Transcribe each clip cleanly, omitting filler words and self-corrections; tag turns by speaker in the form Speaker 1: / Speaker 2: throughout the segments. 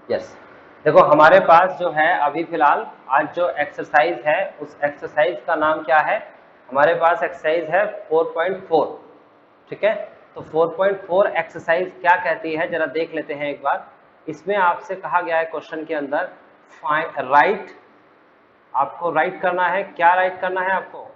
Speaker 1: Yes, देखो हमारे पास जो है अभी फिलहाल आज जो एक्सरसाइज है उस एक्सरसाइज का नाम क्या है। हमारे पास एक्सरसाइज है 4.4। ठीक है, तो 4.4 एक्सरसाइज क्या कहती है जरा देख लेते हैं एक बार। इसमें आपसे कहा गया है क्वेश्चन के अंदर राइट, आपको राइट करना है। क्या राइट करना है आपको?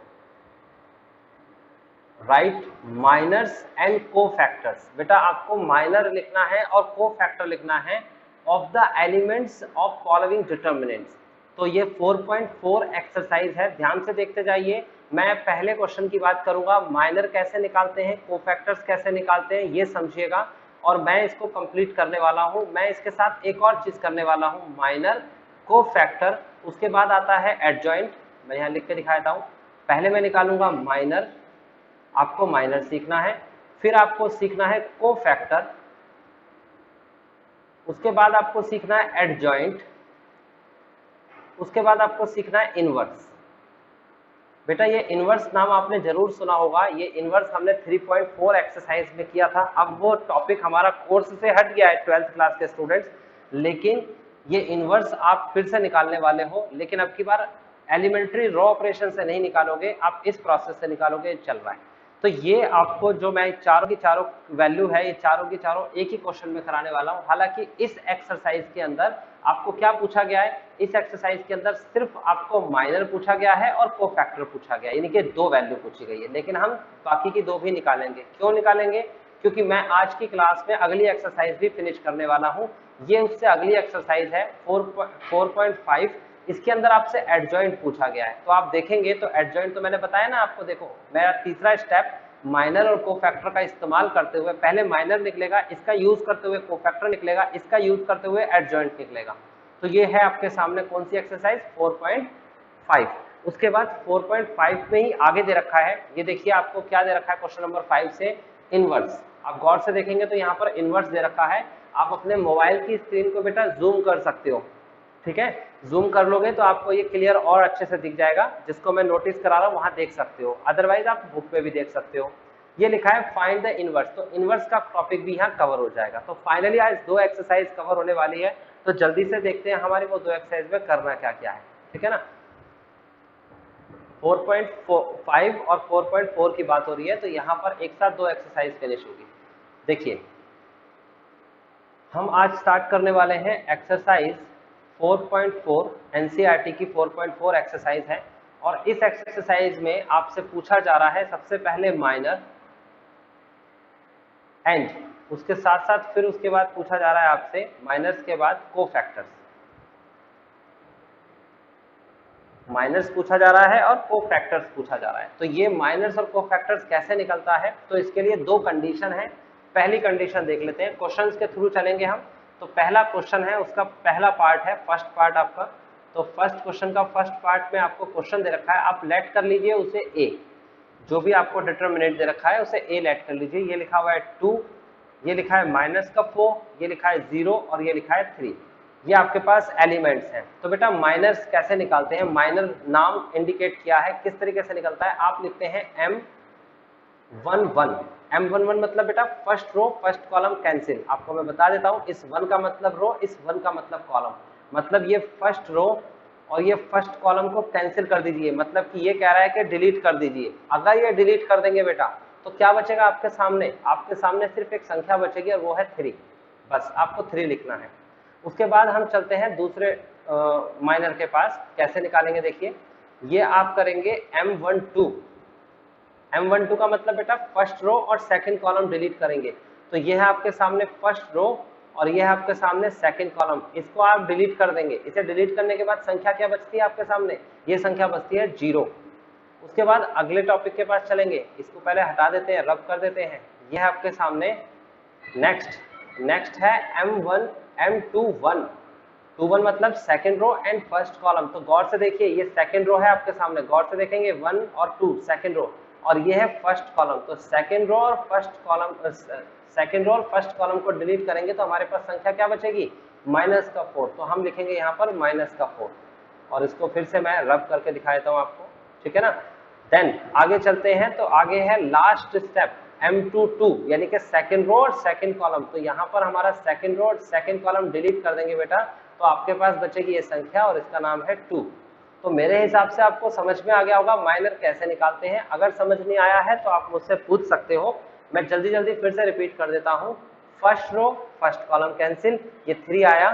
Speaker 1: राइट माइनर्स एंड को फैक्टर्स। बेटा आपको माइनर लिखना है और को फैक्टर लिखना है of the elements of following determinants. तो ये 4.4 एक्सरसाइज है, ध्यान से देखते जाइए। मैं पहले क्वेश्चन की बात करूंगा, माइनर कैसे निकालते हैं, को फैक्टर्स कैसे निकालते हैं ये समझिएगा, और मैं इसको कंप्लीट करने वाला हूं। मैं इसके साथ एक और चीज करने वाला हूं, माइनर, को फैक्टर, उसके बाद आता है एडजॉइंट। मैं यहां लिख के दिखाता हूं। पहले मैं निकालूंगा माइनर, आपको माइनर सीखना है, फिर आपको सीखना है को फैक्टर, उसके बाद आपको सीखना है एडजॉइंट, उसके बाद आपको सीखना है इनवर्स। बेटा ये इनवर्स नाम आपने जरूर सुना होगा, ये इनवर्स हमने 3.4 एक्सरसाइज में किया था। अब वो टॉपिक हमारा कोर्स से हट गया है 12th क्लास के स्टूडेंट्स, लेकिन ये इनवर्स आप फिर से निकालने वाले हो, लेकिन अब की बार एलिमेंट्री रॉ ऑपरेशन से नहीं निकालोगे, आप इस प्रोसेस से निकालोगे। चल रहा है तो ये आपको जो मैं चारों की चारों वैल्यू है, ये चारों की चारों एक ही क्वेश्चन में कराने वाला हूं। हालांकि इस एक्सरसाइज के अंदर आपको क्या पूछा गया है, इस एक्सरसाइज के अंदर सिर्फ आपको माइनर पूछा गया है और को फैक्टर पूछा गया है, यानी कि 2 वैल्यू पूछी गई है, लेकिन हम बाकी की 2 भी निकालेंगे। क्यों निकालेंगे? क्योंकि मैं आज की क्लास में अगली एक्सरसाइज भी फिनिश करने वाला हूं। ये उससे अगली एक्सरसाइज है 4.5। इसके अंदर आपसे एडजॉइंट पूछा गया है, तो आप देखेंगे तो एडजॉइंट तो मैंने बताया ना आपको। देखो मेरा तीसरा स्टेप माइनर और कोफैक्टर का इस्तेमाल करते हुए, पहले माइनर निकलेगा, इसका यूज करते हुए कोफैक्टर निकलेगा, इसका यूज करते हुए एडजॉइंट निकलेगा। तो ये है आपके सामने कौन सी एक्सरसाइज? 4.5। उसके बाद 4.5 में ही आगे दे रखा है, ये देखिए आपको क्या दे रखा है क्वेश्चन नंबर 5 से, इनवर्स। आप गौर से देखेंगे तो यहाँ पर इनवर्स दे रखा है। आप अपने मोबाइल की स्क्रीन को बेटा जूम कर सकते हो, ठीक है, जूम कर लोगे तो आपको ये क्लियर और अच्छे से दिख जाएगा। जिसको मैं नोटिस करा रहा हूं वहां देख सकते हो, अदरवाइज आप बुक पे भी देख सकते हो। ये लिखा है फाइंड द इनवर्स, तो इनवर्स का टॉपिक भी यहाँ कवर हो जाएगा। तो फाइनली आज 2 एक्सरसाइज कवर होने वाली है, तो जल्दी से देखते हैं हमारी वो 2 एक्सरसाइज में करना क्या क्या है, ठीक है ना। 4.5 और 4.4 की बात हो रही है, तो यहाँ पर एक साथ 2 एक्सरसाइज फिनिश होगी। देखिए हम आज स्टार्ट करने वाले हैं एक्सरसाइज 4.4, एनसीईआरटी की 4.4 एक्सरसाइज है। और इस एक्सरसाइज में आपसे पूछा जा रहा है सबसे पहले माइनर एंड, उसके साथ साथ फिर उसके बाद पूछा जा रहा है आपसे माइनर्स के बाद को फैक्टर्स। माइनर्स पूछा जा रहा है और को फैक्टर्स पूछा जा रहा है। तो ये माइनर्स और को फैक्टर्स कैसे निकलता है, तो इसके लिए 2 कंडीशन है। पहली कंडीशन देख लेते हैं, क्वेश्चंस के थ्रू चलेंगे हम। तो पहला क्वेश्चन है, उसका पहला पार्ट है, फर्स्ट पार्ट आपका। तो फर्स्ट क्वेश्चन का फर्स्ट पार्ट में आपको क्वेश्चन दे रखा है, आप लेट कर लीजिए उसे ए, जो भी आपको डिटरमिनेंट दे रखा है उसे ए लेट कर लीजिए। ये लिखा हुआ है 2, ये लिखा है माइनस का 4, ये लिखा है 0 और ये लिखा है 3। ये आपके पास एलिमेंट्स हैं। तो बेटा माइनर्स कैसे निकालते हैं, माइनर नाम इंडिकेट किया है, किस तरीके से निकलता है। आप लिखते हैं M11। M11 मतलब बेटा first row first column cancel. आपको मैं बता देता हूं, इस 1 का मतलब रो, इस 1 का मतलब कॉलम। मतलब ये फर्स्ट रो और ये फर्स्ट कॉलम को कैंसिल कर दीजिए, मतलब कि ये कह रहा है कि डिलीट कर दीजिए। अगर ये डिलीट कर देंगे बेटा तो क्या बचेगा आपके सामने? आपके सामने सिर्फ एक संख्या बचेगी और वो है 3। बस आपको 3 लिखना है। उसके बाद हम चलते हैं दूसरे माइनर के पास। कैसे निकालेंगे देखिए, ये आप करेंगे M12। M12 का मतलब बेटा फर्स्ट रो और सेकंड कॉलम डिलीट करेंगे। तो ये है आपके सामने फर्स्ट रो और ये है आपके सामने सेकंड कॉलम, इसको आप डिलीट कर देंगे। इसे डिलीट करने के बाद संख्या क्या बचती है आपके सामने? ये संख्या बचती है 0। उसके बाद अगले टॉपिक के पास चलेंगे, इसको पहले हटा देते हैं, रब कर देते हैं। ये है आपके सामने नेक्स्ट है M21। 21 मतलब second row and first column. तो गौर से देखिए, ये सेकंड रो है आपके सामने, गौर से देखेंगे 1 और 2 सेकंड रो, और ये है फर्स्ट कॉलम। तो सेकंड रो और फर्स्ट कॉलम को डिलीट करेंगे तो हमारे पास संख्या क्या बचेगी? माइनस का 4। तो हम लिखेंगे यहाँ पर माइनस का 4, और इसको फिर से मैं रब करके दिखा देता हूँ आपको, ठीक है ना। देन आगे चलते हैं, तो आगे है लास्ट स्टेप। M22 यानी कि सेकंड रो और सेकंड कॉलम। तो यहाँ पर हमारा सेकंड रो और सेकंड कॉलम डिलीट कर देंगे बेटा, तो आपके पास बचेगी ये संख्या और इसका नाम है 2। तो मेरे हिसाब से आपको समझ में आ गया होगा माइनर कैसे निकालते हैं। अगर समझ नहीं आया है तो आप मुझसे पूछ सकते हो, मैं जल्दी जल्दी फिर से रिपीट कर देता हूँ। First row first column cancel, ये 3 आया।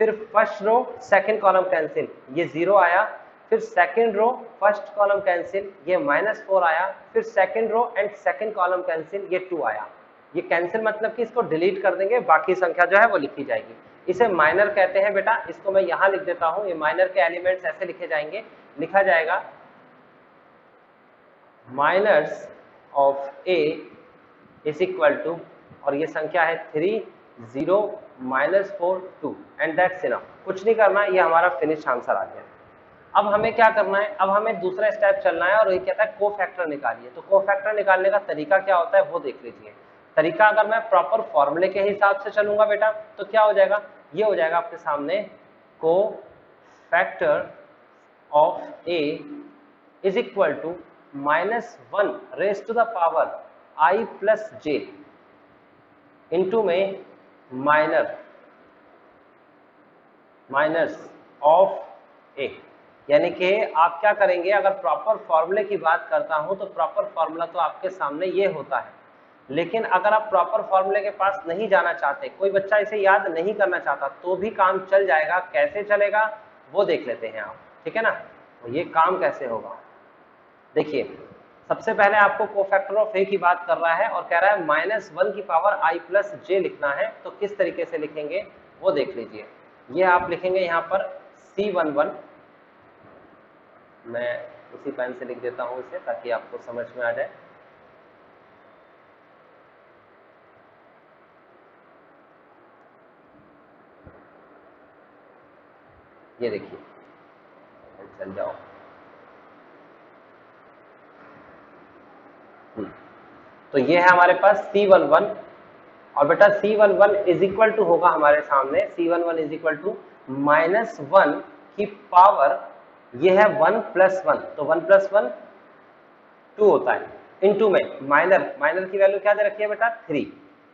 Speaker 1: फिर first row second column cancel, ये 0 आया। फिर second row first column cancel, ये -4 आया। फिर second row and second column cancel, ये 2 आया। ये कैंसिल मतलब कि इसको डिलीट कर देंगे, बाकी संख्या जो है वो लिखी जाएगी। इसे माइनर कहते हैं बेटा। इसको मैं यहाँ लिख देता हूँ। ये माइनर के एलिमेंट्स ऐसे लिखे जाएंगे, लिखा जाएगा minors of A is equal to, और ये संख्या है 3 0 -4 2 एंड दैट्स इनफ। कुछ नहीं करना, ये हमारा फिनिश आंसर आ गया। अब हमें क्या करना है, अब हमें दूसरा स्टेप चलना है और ये कहता है कोफैक्टर निकालिए। तो कोफैक्टर निकालने का तरीका क्या होता है वो देख लीजिए। तरीका अगर मैं प्रॉपर फॉर्मूले के हिसाब से चलूंगा बेटा तो क्या हो जाएगा, ये हो जाएगा आपके सामने cofactor of A is equal to -1 raise to the power i plus J into में माइनस ऑफ ए। यानी कि आप क्या करेंगे, अगर प्रॉपर फॉर्मूले की बात करता हूं तो प्रॉपर फॉर्मूला तो आपके सामने ये होता है, लेकिन अगर आप प्रॉपर फॉर्मूले के पास नहीं जाना चाहते, कोई बच्चा इसे याद नहीं करना चाहता, तो भी काम चल जाएगा। कैसे चलेगा वो देख लेते हैं आप, ठीक है ना। तो ये काम कैसे होगा, देखिए सबसे पहले आपको कोफैक्टर ऑफ ए की बात कर रहा है और कह रहा है -1 की पावर i प्लस जे लिखना है। तो किस तरीके से लिखेंगे वो देख लीजिए। ये आप लिखेंगे यहाँ पर C11, मैं उसी पेन से लिख देता हूँ इसे ताकि आपको समझ में आ जाए। ये देखिए, चल जाओ। तो ये है हमारे पास C11 और बेटा C11 इज इक्वल टू होगा हमारे सामने, C11 इज इक्वल टू -1 की पावर, ये है 1 + 1, तो 1 + 1 2 होता है, इनटू में माइनर की वैल्यू क्या दे रखी है बेटा 3।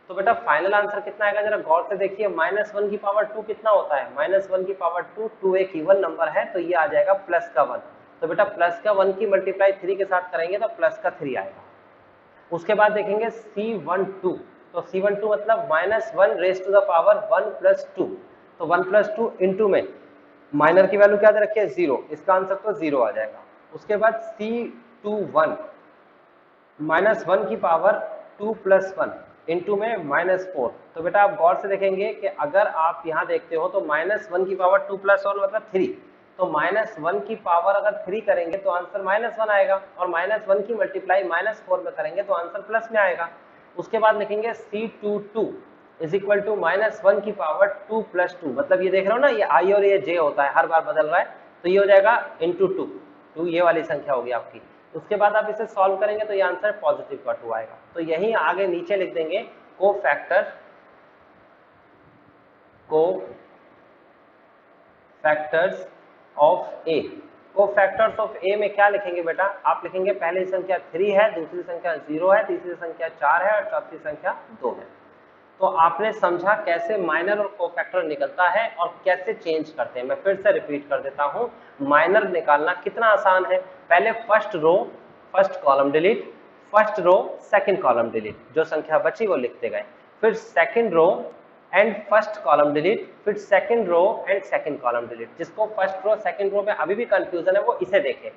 Speaker 1: तो बेटा फाइनल आंसर कितना आएगा जरा गौर से देखिए। -1 की पावर 2 कितना होता है, -1 की पावर 2 एक इवन नंबर है, तो ये आ जाएगा प्लस का 1। तो बेटा प्लस का 1 की मल्टीप्लाई 3 के साथ करेंगे तो प्लस का 3 आएगा। उसके बाद देखेंगे C12, तो C12 मतलब -1 रेज टू द पावर 1 + 2, तो 1 + 2 इंटू में माइनर की वैल्यू क्या दे रखी है 0, इसका आंसर तो 0 आ जाएगा। उसके बाद C21 -1 की पावर 2 + 1 इंटू में -4। तो बेटा आप गौर से देखेंगे कि अगर आप यहाँ देखते हो तो -1 की पावर 2 + 1 मतलब 3, तो -1 की पावर अगर 3 करेंगे तो आंसर -1 आएगा, और -1 की मल्टीप्लाई -4 में करेंगे तो आंसर प्लस में आएगा। उसके बाद लिखेंगे C22 इज इक्वल टू -1 की पावर 2 + 2, मतलब ये देख रहे हो ना, ये i और ये j होता है, हर बार बदल रहा है, तो ये हो जाएगा इंटू 2 ये वाली संख्या होगी आपकी। उसके बाद आप इसे सॉल्व करेंगे तो ये आंसर पॉजिटिव का 2 आएगा। तो यही आगे नीचे लिख देंगे cofactors of A. Cofactors of A में क्या लिखेंगे बेटा, आप लिखेंगे पहली संख्या 3 है, दूसरी संख्या 0 है, तीसरी संख्या 4 है और चौथी संख्या 2 है। तो आपने समझा कैसे माइनर और कोफैक्टर निकलता है और कैसे चेंज करते हैं। मैं फिर से रिपीट कर देता हूं, माइनर निकालना कितना आसान है। पहले first row first column delete, first row second column delete, जो संख्या बची वो लिखते गए। फिर second row and first column delete, फिर second row and second column delete. जिसको फर्स्ट रो सेकंड रो में अभी भी कंफ्यूजन है वो इसे देखें।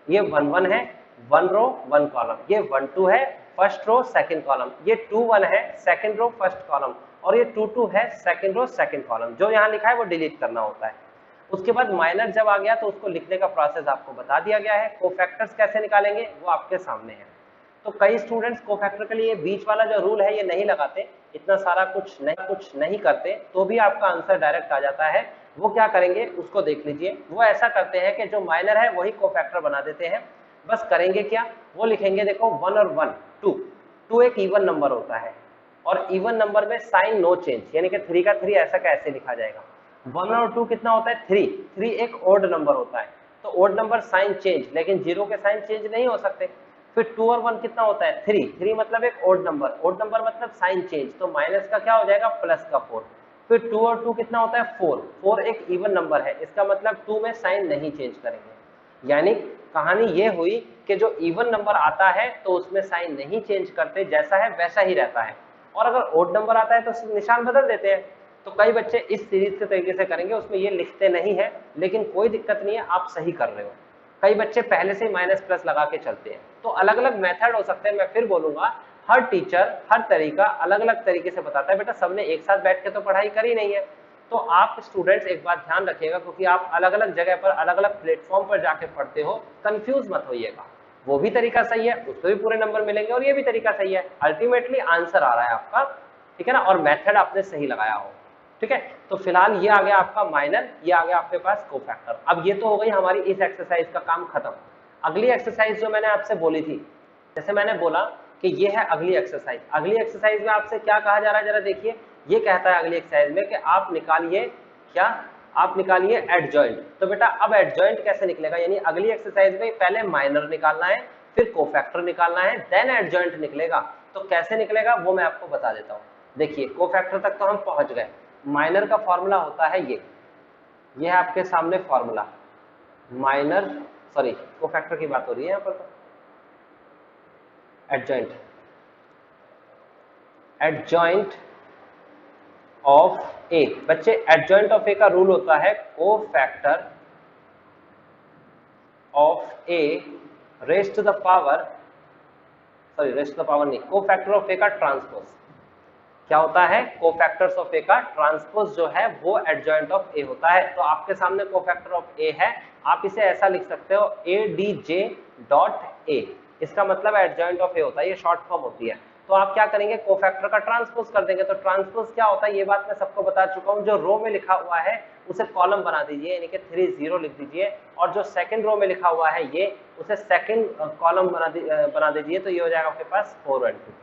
Speaker 1: ये 1 1 है, 1 रो 1 कॉलम, ये 1 2 है, फर्स्ट रो सेकंड कॉलम, ये 2 1 है, सेकंड रो फर्स्ट कॉलम, और ये 2 2 है, सेकंड रो सेकंड कॉलम। जो यहाँ लिखा है वो डिलीट करना होता है। उसके बाद माइनर जब आ गया तो उसको लिखने का प्रोसेस आपको बता दिया गया है। कोफैक्टर्स कैसे निकालेंगे वो आपके सामने है। तो कई स्टूडेंट्स कोफैक्टर के लिए बीच वाला जो रूल है ये नहीं लगाते, इतना सारा कुछ नहीं करते, तो भी आपका आंसर डायरेक्ट आ जाता है। वो क्या करेंगे उसको देख लीजिए। वो ऐसा करते हैं कि जो माइनर है वही कोफैक्टर बना देते हैं। बस करेंगे क्या, वो लिखेंगे देखो 1 और 1 2 एक इवन नंबर होता है, और इवन नंबर में साइन नो चेंज, यानी कि 3 का 3 ऐसा कैसे लिखा जाएगा। 1 और 2 कितना होता है 3 एक ओड नंबर होता है, तो ओड नंबर साइन चेंज, लेकिन 0 के साइन चेंज नहीं हो सकते। फिर 2 और 1 कितना होता है 3, 3 मतलब एक ओड नंबर, ओड नंबर मतलब साइन चेंज, तो माइनस का क्या हो जाएगा प्लस का 4। फिर 2 और 2 कितना होता है 4, 4 एक इवन नंबर है, इसका मतलब 2 में साइन नहीं चेंज करेंगे। यानी कहानी ये हुई कि जो इवन नंबर आता है तो उसमें साइन नहीं चेंज करते, जैसा है वैसा ही रहता है, और अगर ओड नंबर आता है तो निशान बदल देते हैं। तो कई बच्चे इस सीरीज के तरीके से करेंगे, उसमें ये लिखते नहीं है, लेकिन कोई दिक्कत नहीं है, आप सही कर रहे हो। कई बच्चे पहले से माइनस प्लस लगा के चलते हैं। तो अलग अलग मेथड हो सकते हैं, मैं फिर बोलूंगा हर टीचर हर तरीका अलग अलग तरीके से बताता है। बेटा सबने एक साथ बैठ के तो पढ़ाई करी नहीं है, तो आप स्टूडेंट्स एक बात ध्यान रखिएगा, क्योंकि आप अलग अलग जगह पर अलग अलग प्लेटफॉर्म पर जाके पढ़ते हो, कंफ्यूज मत होइएगा। वो भी तरीका सही है, उसको भी पूरे नंबर मिलेंगे, और ये भी तरीका सही है, अल्टीमेटली आंसर आ रहा है आपका, ठीक है ना, और मेथड आपने सही लगाया हो, ठीक है। तो फिलहाल ये आ गया आपका माइनर, ये आ गया आपके पास कोफैक्टर। अब ये तो हो गई हमारी इस एक्सरसाइज का काम खत्म। अगली एक्सरसाइज जो मैंने आपसे बोली थी, जैसे मैंने बोला कि ये है अगली एक्सरसाइज। अगली एक्सरसाइज में आपसे क्या कहा जा रहा है, जरा देखिए। ये कहता है अगली एक्सरसाइज में कि आप निकालिए क्या, आप निकालिए एडजॉइंट। तो बेटा अब एडजॉइंट कैसे निकलेगा, यानी अगली एक्सरसाइज में पहले माइनर निकालना है, फिर कोफैक्टर निकालना है, देन एडजॉइंट निकलेगा। तो कैसे निकलेगा वो मैं आपको बता देता हूँ। देखिए कोफैक्टर तक तो हम पहुंच गए। माइनर का फॉर्मूला होता है ये है आपके सामने फॉर्मूला। माइनर सॉरी कोफैक्टर की बात हो रही है यहाँ पर, तो एडजॉइंट ऑफ ए। बच्चे एडजॉइंट ऑफ ए का रूल होता है cofactor of A raised to the power, sorry raised to the power नहीं, कोफैक्टर ऑफ ए का ट्रांसपोज। क्या होता है, कोफैक्टर्स ऑफ ए का ट्रांसपोज जो है वो एडजॉइंट ऑफ ए होता है। तो आपके सामने कोफैक्टर ऑफ ए है, आप इसे ऐसा लिख सकते हो ADJ डॉट ए, इसका मतलब एडजॉइंट ऑफ ए होता है, ये शॉर्ट फॉर्म होती है। तो आप क्या करेंगे, कोफैक्टर का ट्रांसपोज कर देंगे। तो ट्रांसपोज क्या होता है ये बात मैं सबको बता चुका हूँ। जो रो में लिखा हुआ है उसे कॉलम बना दीजिए, यानी कि 3 0 लिख दीजिए, और जो सेकंड रो में लिखा हुआ है ये उसे सेकंड कॉलम बना दीजिए। तो ये हो जाएगा आपके पास 4 और 2।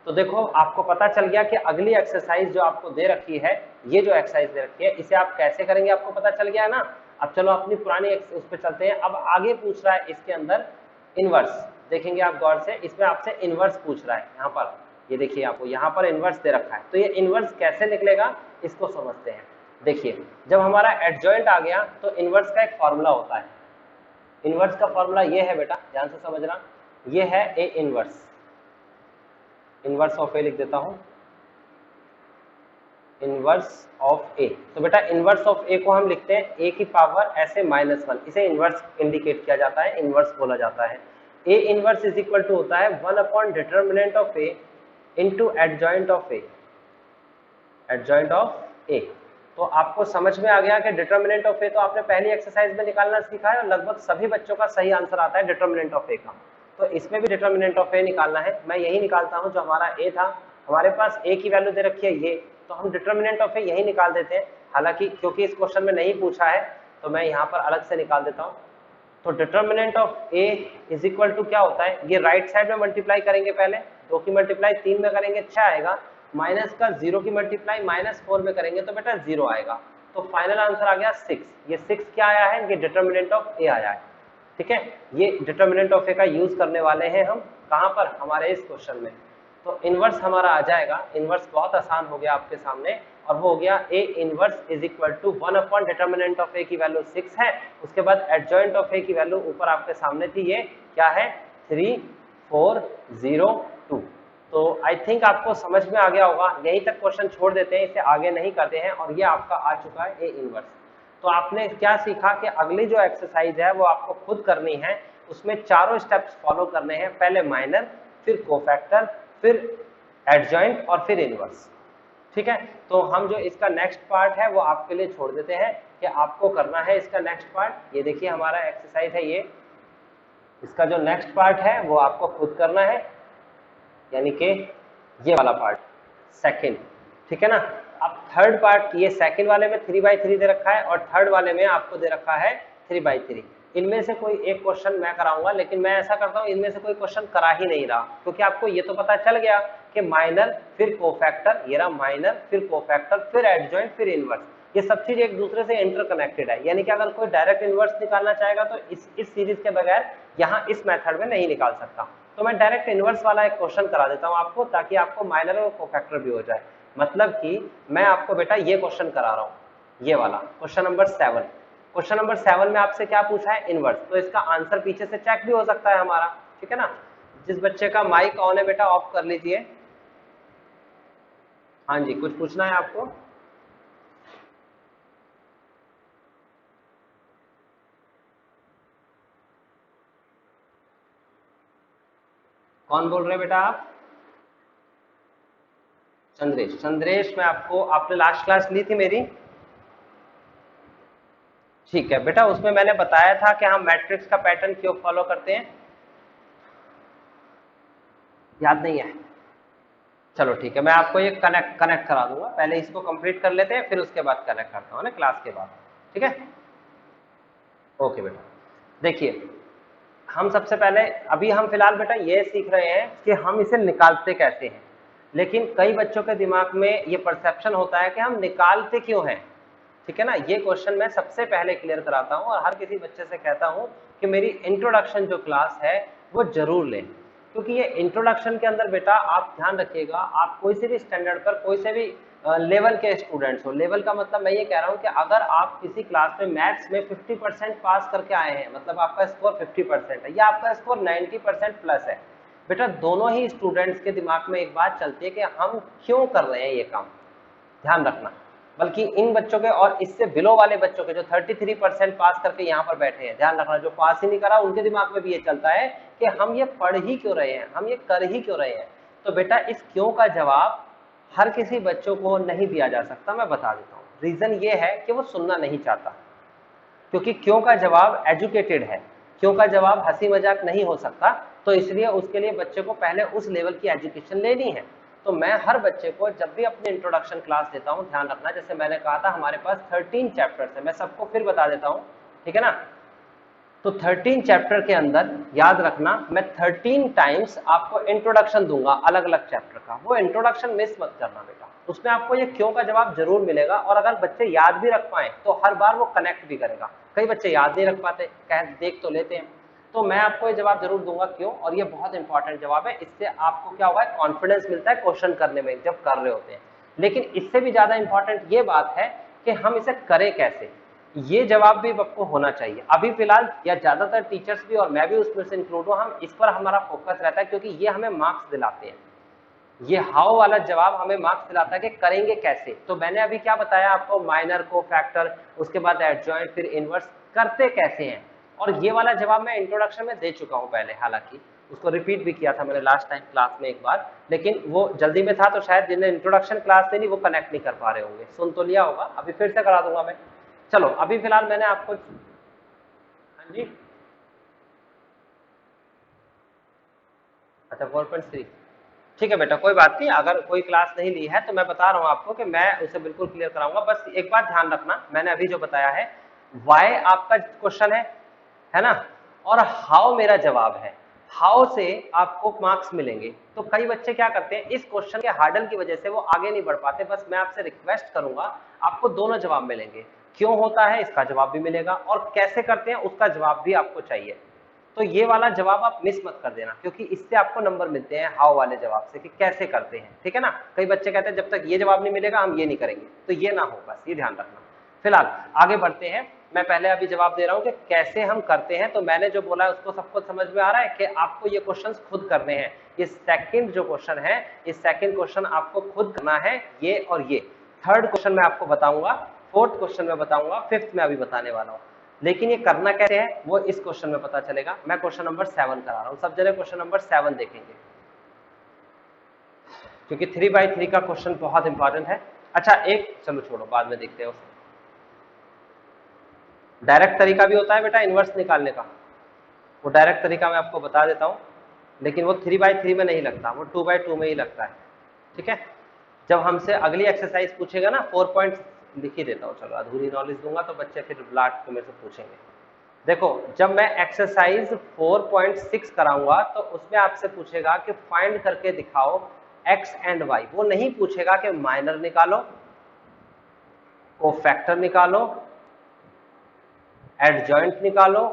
Speaker 1: तो देखो आपको पता चल गया कि अगली एक्सरसाइज जो आपको दे रखी है, ये जो एक्सरसाइज दे रखी है, इसे आप कैसे करेंगे आपको पता चल गया है ना। अब चलो अपनी पुरानी उस पर चलते हैं। अब आगे पूछ रहा है इसके अंदर इनवर्स, देखेंगे आप गौर से, इसमें आपसे इनवर्स पूछ रहा है। यहाँ पर ये देखिए आपको यहाँ पर इनवर्स दे रखा है, तो ये इनवर्स कैसे निकलेगा इसको समझते हैं। देखिए जब हमारा एडजॉइंट आ गया तो इनवर्स का एक फॉर्मूला होता है। इनवर्स का फॉर्मूला ये है बेटा, ध्यान से समझना, ये है ए इनवर्स। इनवर्स ऑफ ए लिख देता हूं, इनवर्स ऑफ ए। तो बेटा इनवर्स ऑफ ए को हम लिखते हैं ए की पावर ऐसे -1, इसे इनवर्स इंडिकेट किया जाता है, इनवर्स बोला जाता है। A inverse is equal to होता है 1 upon determinant of A into adjoint of A, adjoint of A. तो आपको समझ में आ गया कि डिटर्मिनेंट ऑफ ए तो आपने पहली एक्सरसाइज में निकालना सीखा है, और लगभग सभी बच्चों का सही आंसर आता है डिटर्मिनेंट ऑफ ए का। तो इसमें भी डिटर्मिनेंट ऑफ ए निकालना है। मैं यही निकालता हूं, जो हमारा ए था, हमारे पास ए की वैल्यू दे रखी है ये, तो हम डिटर्मिनेंट ऑफ ए यही निकाल देते हैं। हालांकि क्योंकि इस क्वेश्चन में नहीं पूछा है तो मैं यहाँ पर अलग से निकाल देता हूँ। तो determinant of A is equal to क्या होता है, ये राइट साइड में मल्टीप्लाई करेंगे, पहले 2 की मल्टीप्लाई 3 में करेंगे 6 आएगा, माइनस का 0 की मल्टीप्लाई -4 में करेंगे तो बेटा 0 आएगा। तो फाइनल आंसर आ गया 6। ये 6 क्या आया है, ये डिटर्मिनेंट ऑफ ए आया है, ठीक है। ये डिटर्मिनेंट ऑफ ए का यूज करने वाले हैं हम कहां पर, हमारे इस क्वेश्चन में। तो इनवर्स हमारा आ जाएगा, इनवर्स बहुत आसान हो गया आपके सामने, और वो हो गया A inverse is equal to 1 upon determinant of A की वैल्यू 6 है, उसके बाद एडजॉइंट ऑफ ए की वैल्यू ऊपर आपके सामने थी, ये क्या है 3 4 0 2। तो आई थिंक आपको समझ में आ गया होगा। यहीं तक क्वेश्चन छोड़ देते हैं, इसे आगे नहीं करते हैं, और ये आपका आ चुका है ए इनवर्स। तो आपने क्या सीखा कि अगली जो एक्सरसाइज है वो आपको खुद करनी है, उसमें चारों स्टेप्स फॉलो करने हैं, पहले माइनर, फिर कोफैक्टर, फिर एडजॉइंट और फिर इनवर्स, ठीक है। तो हम जो इसका नेक्स्ट पार्ट है वो आपके लिए छोड़ देते हैं कि आपको करना है इसका नेक्स्ट पार्ट। ये देखिए हमारा एक्सरसाइज है ये, इसका जो नेक्स्ट पार्ट है वो आपको खुद करना है, यानी कि ये वाला पार्ट सेकंड, ठीक है ना। अब थर्ड पार्ट, ये सेकंड वाले में 3/3 दे रखा है, और थर्ड वाले में आपको दे रखा है 3/3। इनमें से कोई एक क्वेश्चन मैं कराऊंगा, लेकिन मैं ऐसा करता हूँ इनमें से कोई क्वेश्चन करा ही नहीं रहा, क्योंकि आपको ये तो पता चल गया कि माइनर फिर कोफैक्टर, ये रहा माइनर फिर कोफैक्टर फिर एडजॉइंट फिर इनवर्स, ये सब चीज एक दूसरे से इंटरकनेक्टेड है। यानी कि अगर कोई डायरेक्ट इनवर्स निकालना चाहेगा तो इस सीरीज के बगैर यहाँ इस मेथड में नहीं निकाल सकता। तो मैं डायरेक्ट इनवर्स वाला एक क्वेश्चन करा देता हूं आपको, ताकि आपको माइनर और कोफैक्टर भी हो जाए। मतलब कि मैं आपको बेटा ये क्वेश्चन करा रहा हूँ, ये वाला क्वेश्चन नंबर 7। क्वेश्चन नंबर 7 में आपसे क्या पूछा है, इनवर्स। तो इसका आंसर पीछे से चेक भी हो सकता है हमारा, ठीक है ना। जिस बच्चे का माइक ऑन है बेटा ऑफ कर लीजिए। हाँ जी, कुछ पूछना है आपको? कौन बोल रहे हैं बेटा आप? चंद्रेश। चंद्रेश मैं आपको, आपने लास्ट क्लास ली थी मेरी? ठीक है बेटा, उसमें मैंने बताया था कि हम मैट्रिक्स का पैटर्न क्यों फॉलो करते हैं, याद नहीं है? चलो ठीक है, मैं आपको ये कनेक्ट करा दूंगा। पहले इसको कंप्लीट कर लेते हैं, फिर उसके बाद कनेक्ट करता हूँ ना क्लास के बाद, ठीक है। ओके बेटा, देखिए हम सबसे पहले, अभी हम फिलहाल बेटा ये सीख रहे हैं कि हम इसे निकालते कैसे हैं। लेकिन कई बच्चों के दिमाग में ये परसेप्शन होता है कि हम निकालते क्यों हैं, ठीक है ना। ये क्वेश्चन मैं सबसे पहले क्लियर कराता हूँ और हर किसी बच्चे से कहता हूँ कि मेरी इंट्रोडक्शन जो क्लास है वो जरूर लें, क्योंकि ये इंट्रोडक्शन के अंदर बेटा आप ध्यान रखिएगा, आप कोई से भी स्टैंडर्ड पर, कोई से भी लेवल के स्टूडेंट्स हो। लेवल का मतलब मैं ये कह रहा हूँ कि अगर आप किसी क्लास में मैथ्स में 50% पास करके आए हैं, मतलब आपका स्कोर 50% है, या आपका स्कोर 90% प्लस है, बेटा दोनों ही स्टूडेंट्स के दिमाग में एक बात चलती है कि हम क्यों कर रहे हैं ये काम, ध्यान रखना। बल्कि इन बच्चों के और इससे बिलो वाले बच्चों के जो 33% पास करके यहाँ पर बैठे हैं, ध्यान रखना, जो पास ही नहीं करा उनके दिमाग में भी ये चलता है कि हम ये पढ़ ही क्यों रहे हैं, हम ये कर ही क्यों रहे हैं। तो बेटा इस क्यों का जवाब हर किसी बच्चों को नहीं दिया जा सकता, मैं बता देता हूँ। रीजन ये है कि वो सुनना नहीं चाहता, क्योंकि क्यों का जवाब एजुकेटेड है, क्यों का जवाब हंसी मजाक नहीं हो सकता। तो इसलिए उसके लिए बच्चे को पहले उस लेवल की एजुकेशन लेनी है। तो मैं हर बच्चे को जब भी अपनी इंट्रोडक्शन क्लास देता हूं, ध्यान रखना, जैसे मैंने कहा था हमारे पास 13 चैप्टर्स है, मैं सबको फिर बता देता हूं, ठीक है ना। तो 13 चैप्टर के अंदर याद रखना, मैं 13 टाइम्स आपको इंट्रोडक्शन दूंगा अलग अलग चैप्टर का। वो इंट्रोडक्शन मिस मत करना बेटा, उसमें आपको ये क्यों का जवाब जरूर मिलेगा। और अगर बच्चे याद भी रख पाए तो हर बार वो कनेक्ट भी करेगा। कई बच्चे याद नहीं रख पाते, देख तो लेते हैं, तो मैं आपको ये जवाब जरूर दूंगा क्यों, और ये बहुत इंपॉर्टेंट जवाब है। इससे आपको क्या होगा, कॉन्फिडेंस मिलता है क्वेश्चन करने में जब कर रहे होते हैं। लेकिन इससे भी ज्यादा इंपॉर्टेंट ये बात है कि हम इसे करें कैसे, ये जवाब भी आपको होना चाहिए। अभी फिलहाल या ज्यादातर टीचर्स भी, और मैं भी उसमें से इंक्लूड हूं, हम इस पर हमारा फोकस रहता है, क्योंकि ये हमें मार्क्स दिलाते हैं। ये हाउ वाला जवाब हमें मार्क्स दिलाता है कि करेंगे कैसे। तो मैंने अभी क्या बताया आपको, माइनर को फैक्टर, उसके बाद एडजॉइंट, फिर इनवर्स, करते कैसे हैं। और ये वाला जवाब मैं इंट्रोडक्शन में दे चुका हूं पहले, हालांकि उसको रिपीट भी किया था मैंने लास्ट टाइम क्लास में एक बार, लेकिन वो जल्दी में था तो शायद जिन्हें इंट्रोडक्शन क्लास देनी वो कनेक्ट नहीं कर पा रहे होंगे, सुन तो लिया होगा, अभी फिर से करा दूंगा मैं। चलो अभी फिलहाल मैंने आपको, हाँ जी, अच्छा 4.3, ठीक है बेटा, कोई बात नहीं। अगर कोई क्लास नहीं ली है तो मैं बता रहा हूं आपको कि मैं उसे बिल्कुल क्लियर कराऊंगा। बस एक बात ध्यान रखना, मैंने अभी जो बताया है वाई आपका क्वेश्चन है ना, और हाउ मेरा जवाब है। हाउ से आपको मार्क्स मिलेंगे। तो कई बच्चे क्या करते हैं, इस क्वेश्चन के हार्डल की वजह से वो आगे नहीं बढ़ पाते। बस मैं आपसे रिक्वेस्ट करूंगा, आपको दोनों जवाब मिलेंगे, क्यों होता है इसका जवाब भी मिलेगा, और कैसे करते हैं उसका जवाब भी आपको चाहिए। तो ये वाला जवाब आप मिस मत कर देना, क्योंकि इससे आपको नंबर मिलते हैं हाउ वाले जवाब से, कि कैसे करते हैं, ठीक है ना। कई बच्चे कहते हैं जब तक ये जवाब नहीं मिलेगा हम ये नहीं करेंगे, तो ये ना हो, बस ये ध्यान रखना। फिलहाल आगे बढ़ते हैं, मैं पहले अभी जवाब दे रहा हूं कि कैसे हम करते हैं। तो मैंने जो बोला है उसको सबको समझ में आ रहा है कि आपको ये क्वेश्चन खुद करने हैं। ये सेकंड जो क्वेश्चन है, इस सेकंड क्वेश्चन आपको खुद करना है, ये और ये। थर्ड क्वेश्चन मैं आपको बताऊंगा, फोर्थ क्वेश्चन में बताऊंगा, फिफ्थ में अभी बताने वाला हूं। लेकिन ये करना कैसे है वो इस क्वेश्चन में पता चलेगा। मैं क्वेश्चन नंबर 7 करा रहा हूं, सब जने क्वेश्चन नंबर 7 देखेंगे, क्योंकि 3x3 का क्वेश्चन बहुत इंपॉर्टेंट है। अच्छा एक, चलो छोड़ो बाद में देखते हैं उसे। डायरेक्ट तरीका भी होता है बेटा इनवर्स निकालने का, वो डायरेक्ट तरीका मैं आपको बता देता हूं, लेकिन वो 3x3 में नहीं लगता, वो 2x2 में ही लगता है, ठीक है। जब हमसे अगली एक्सरसाइज पूछेगा ना, 4 पॉइंट लिख ही देता हूं, चलो अधूरी नॉलेज दूंगा तो बच्चे फिर ब्लाट को मेरे से पूछेंगे। देखो जब मैं एक्सरसाइज 4.6 कराऊंगा तो उसमें आपसे पूछेगा कि फाइंड करके दिखाओ x एंड y। वो नहीं पूछेगा कि माइनर निकालो, कोफैक्टर निकालो, एडजॉइंट निकालो,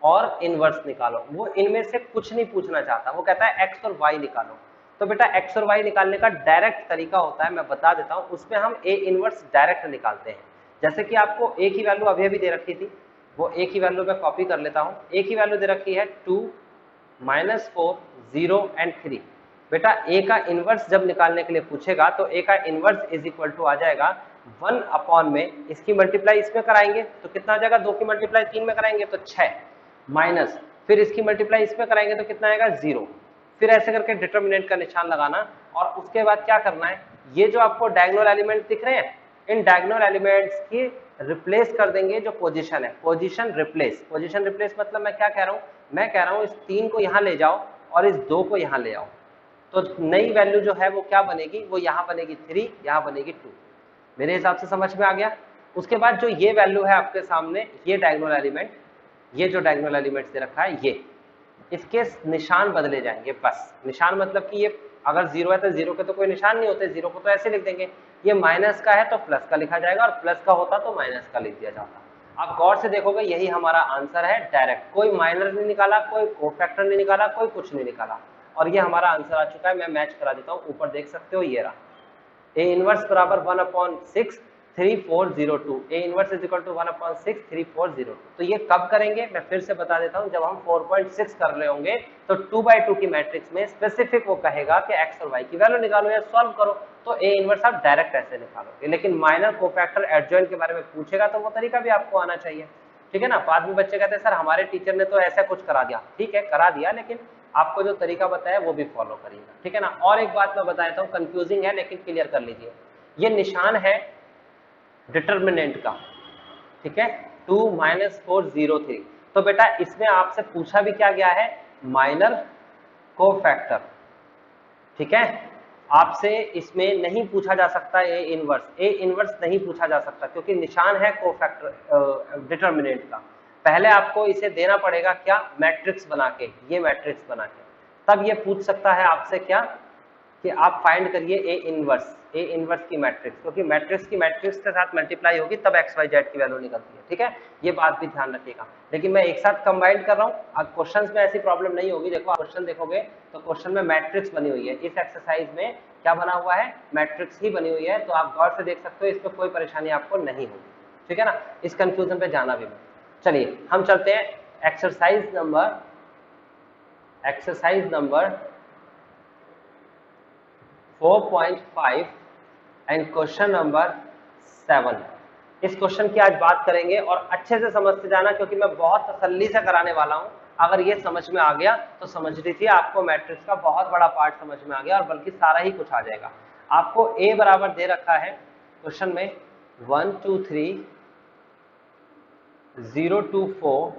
Speaker 1: और इनवर्स निकालो। वो इनमें से कुछ नहीं पूछना चाहता, वो कहता है एक्स और वाई निकालो। तो बेटा एक्स और वाई निकालने का डायरेक्ट तरीका होता है, मैं बता देता हूं। उसमें हम ए इनवर्स डायरेक्ट निकालते हैं। जैसे कि आपको ए की वैल्यू अभी अभी दे रखी थी, वो ए की वैल्यू मैं कॉपी कर लेता हूं। ए की वैल्यू दे रखी है 2, -4, 0 एंड 3। बेटा ए का इनवर्स जब निकालने के लिए पूछेगा तो ए का इनवर्स इज इक्वल टू आ जाएगा 1 अपॉन में, इसकी मल्टीप्लाई इसमें कराएंगे तो कितना आ जाएगा, 2 की मल्टीप्लाई 3 में कराएंगे तो 6, माइनस फिर इसकी मल्टीप्लाई इसमें कराएंगे तो कितना आएगा 0। फिर ऐसे करके डिटरमिनेंट का निशान लगाना और उसके बाद क्या करना है, ये जो आपको डायगोनल एलिमेंट दिख रहे हैं, इन डायगोनल एलिमेंट्स की रिप्लेस कर देंगे जो पोजीशन है, पोजीशन रिप्लेस। पोजीशन रिप्लेस मतलब मैं क्या कह रहा हूं, मैं कह रहा हूं इस 3 को यहां ले जाओ और इस 2 को यहां ले आओ, तो नई वैल्यू जो है वो क्या बनेगी, वो यहां बनेगी 3, यहां बनेगी 2। मेरे हिसाब से समझ में आ गया। उसके बाद जो ये वैल्यू है आपके सामने, ये डायगोनल एलिमेंट, ये जो डायगोनल एलिमेंट दे रखा है, ये इसके निशान बदले जाएंगे बस। निशान मतलब कि ये अगर 0 है तो 0 के तो कोई निशान नहीं होते, 0 को तो ऐसे लिख देंगे। ये माइनस का है तो प्लस का लिखा जाएगा और प्लस का होता तो माइनस का लिख दिया जाता। आप गौर से देखोगे यही हमारा आंसर है डायरेक्ट, कोई माइनर नहीं निकाला, कोई कोफैक्टर नहीं निकाला, कोई कुछ नहीं निकाला, और ये हमारा आंसर आ चुका है। मैं मैच करा देता हूँ, ऊपर देख सकते हो ये रहा, ए इनवर्स बराबर 1/6 3402, A inverse is equal to 1/6 3402। तो ये कब करेंगे मैं फिर से बता देता हूं, जब हम 4.6 कर रहे होंगे तो 2/2 की मैट्रिक्स में स्पेसिफिक वो कहेगा कि एक्स और वाई की वैल्यू निकालो या सॉल्व करो, तो ए इनवर्स आप डायरेक्ट ऐसे निकालोगे। लेकिन माइनर कोफैक्टर एडजॉइंट के बारे में पूछेगा तो वो तरीका भी आपको आना चाहिए, ठीक है ना। बाद में बच्चे कहते हैं सर हमारे टीचर ने तो ऐसा कुछ करा दिया, ठीक है करा दिया, लेकिन आपको जो तरीका बताया वो भी फॉलो करिएगा, ठीक है ना। और एक बात मैं बता देता हूँ, कंफ्यूजिंग है लेकिन क्लियर कर लीजिए। ये निशान है डिटरमिनेंट का, ठीक है, 2 -403। तो बेटा इसमें आपसे पूछा भी क्या गया है, माइनर कोफैक्टर, ठीक है। आपसे इसमें नहीं पूछा जा सकता ए इनवर्स नहीं पूछा जा सकता क्योंकि निशान है कोफैक्टर डिटरमिनेंट का। पहले आपको इसे देना पड़ेगा क्या, मैट्रिक्स बना के, ये मैट्रिक्स बना के, तब ये पूछ सकता है आपसे क्या कि आप फाइंड करिए ए इनवर्स की मैट्रिक्स, क्योंकि मैट्रिक्स की मैट्रिक्स के साथ मल्टीप्लाई होगी तब एक्स वाई जेड की वैल्यू निकलती है, ठीक है। ये बात भी ध्यान रखिएगा। लेकिन मैं एक साथ कंबाइन कर रहा हूँ, अब क्वेश्चंस में ऐसी प्रॉब्लम नहीं होगी। देखो क्वेश्चन देखोगे तो क्वेश्चन में मैट्रिक्स बनी हुई है, इस एक्सरसाइज में क्या बना हुआ है, मैट्रिक्स ही बनी हुई है, तो आप गौर से देख सकते हो, इसमें कोई परेशानी आपको नहीं होगी, ठीक है ना। इस कंफ्यूजन पे जाना भी मत। चलिए हम चलते हैं exercise number 4.5 and question number 7। इस क्वेश्चन की आज बात करेंगे और अच्छे से समझते जाना क्योंकि मैं बहुत तसल्ली से कराने वाला हूं। अगर ये समझ में आ गया तो समझ लीजिए आपको मैट्रिक्स का बहुत बड़ा पार्ट समझ में आ गया और बल्कि सारा ही कुछ आ जाएगा। आपको ए बराबर दे रखा है क्वेश्चन में 1 2 3 0 2 4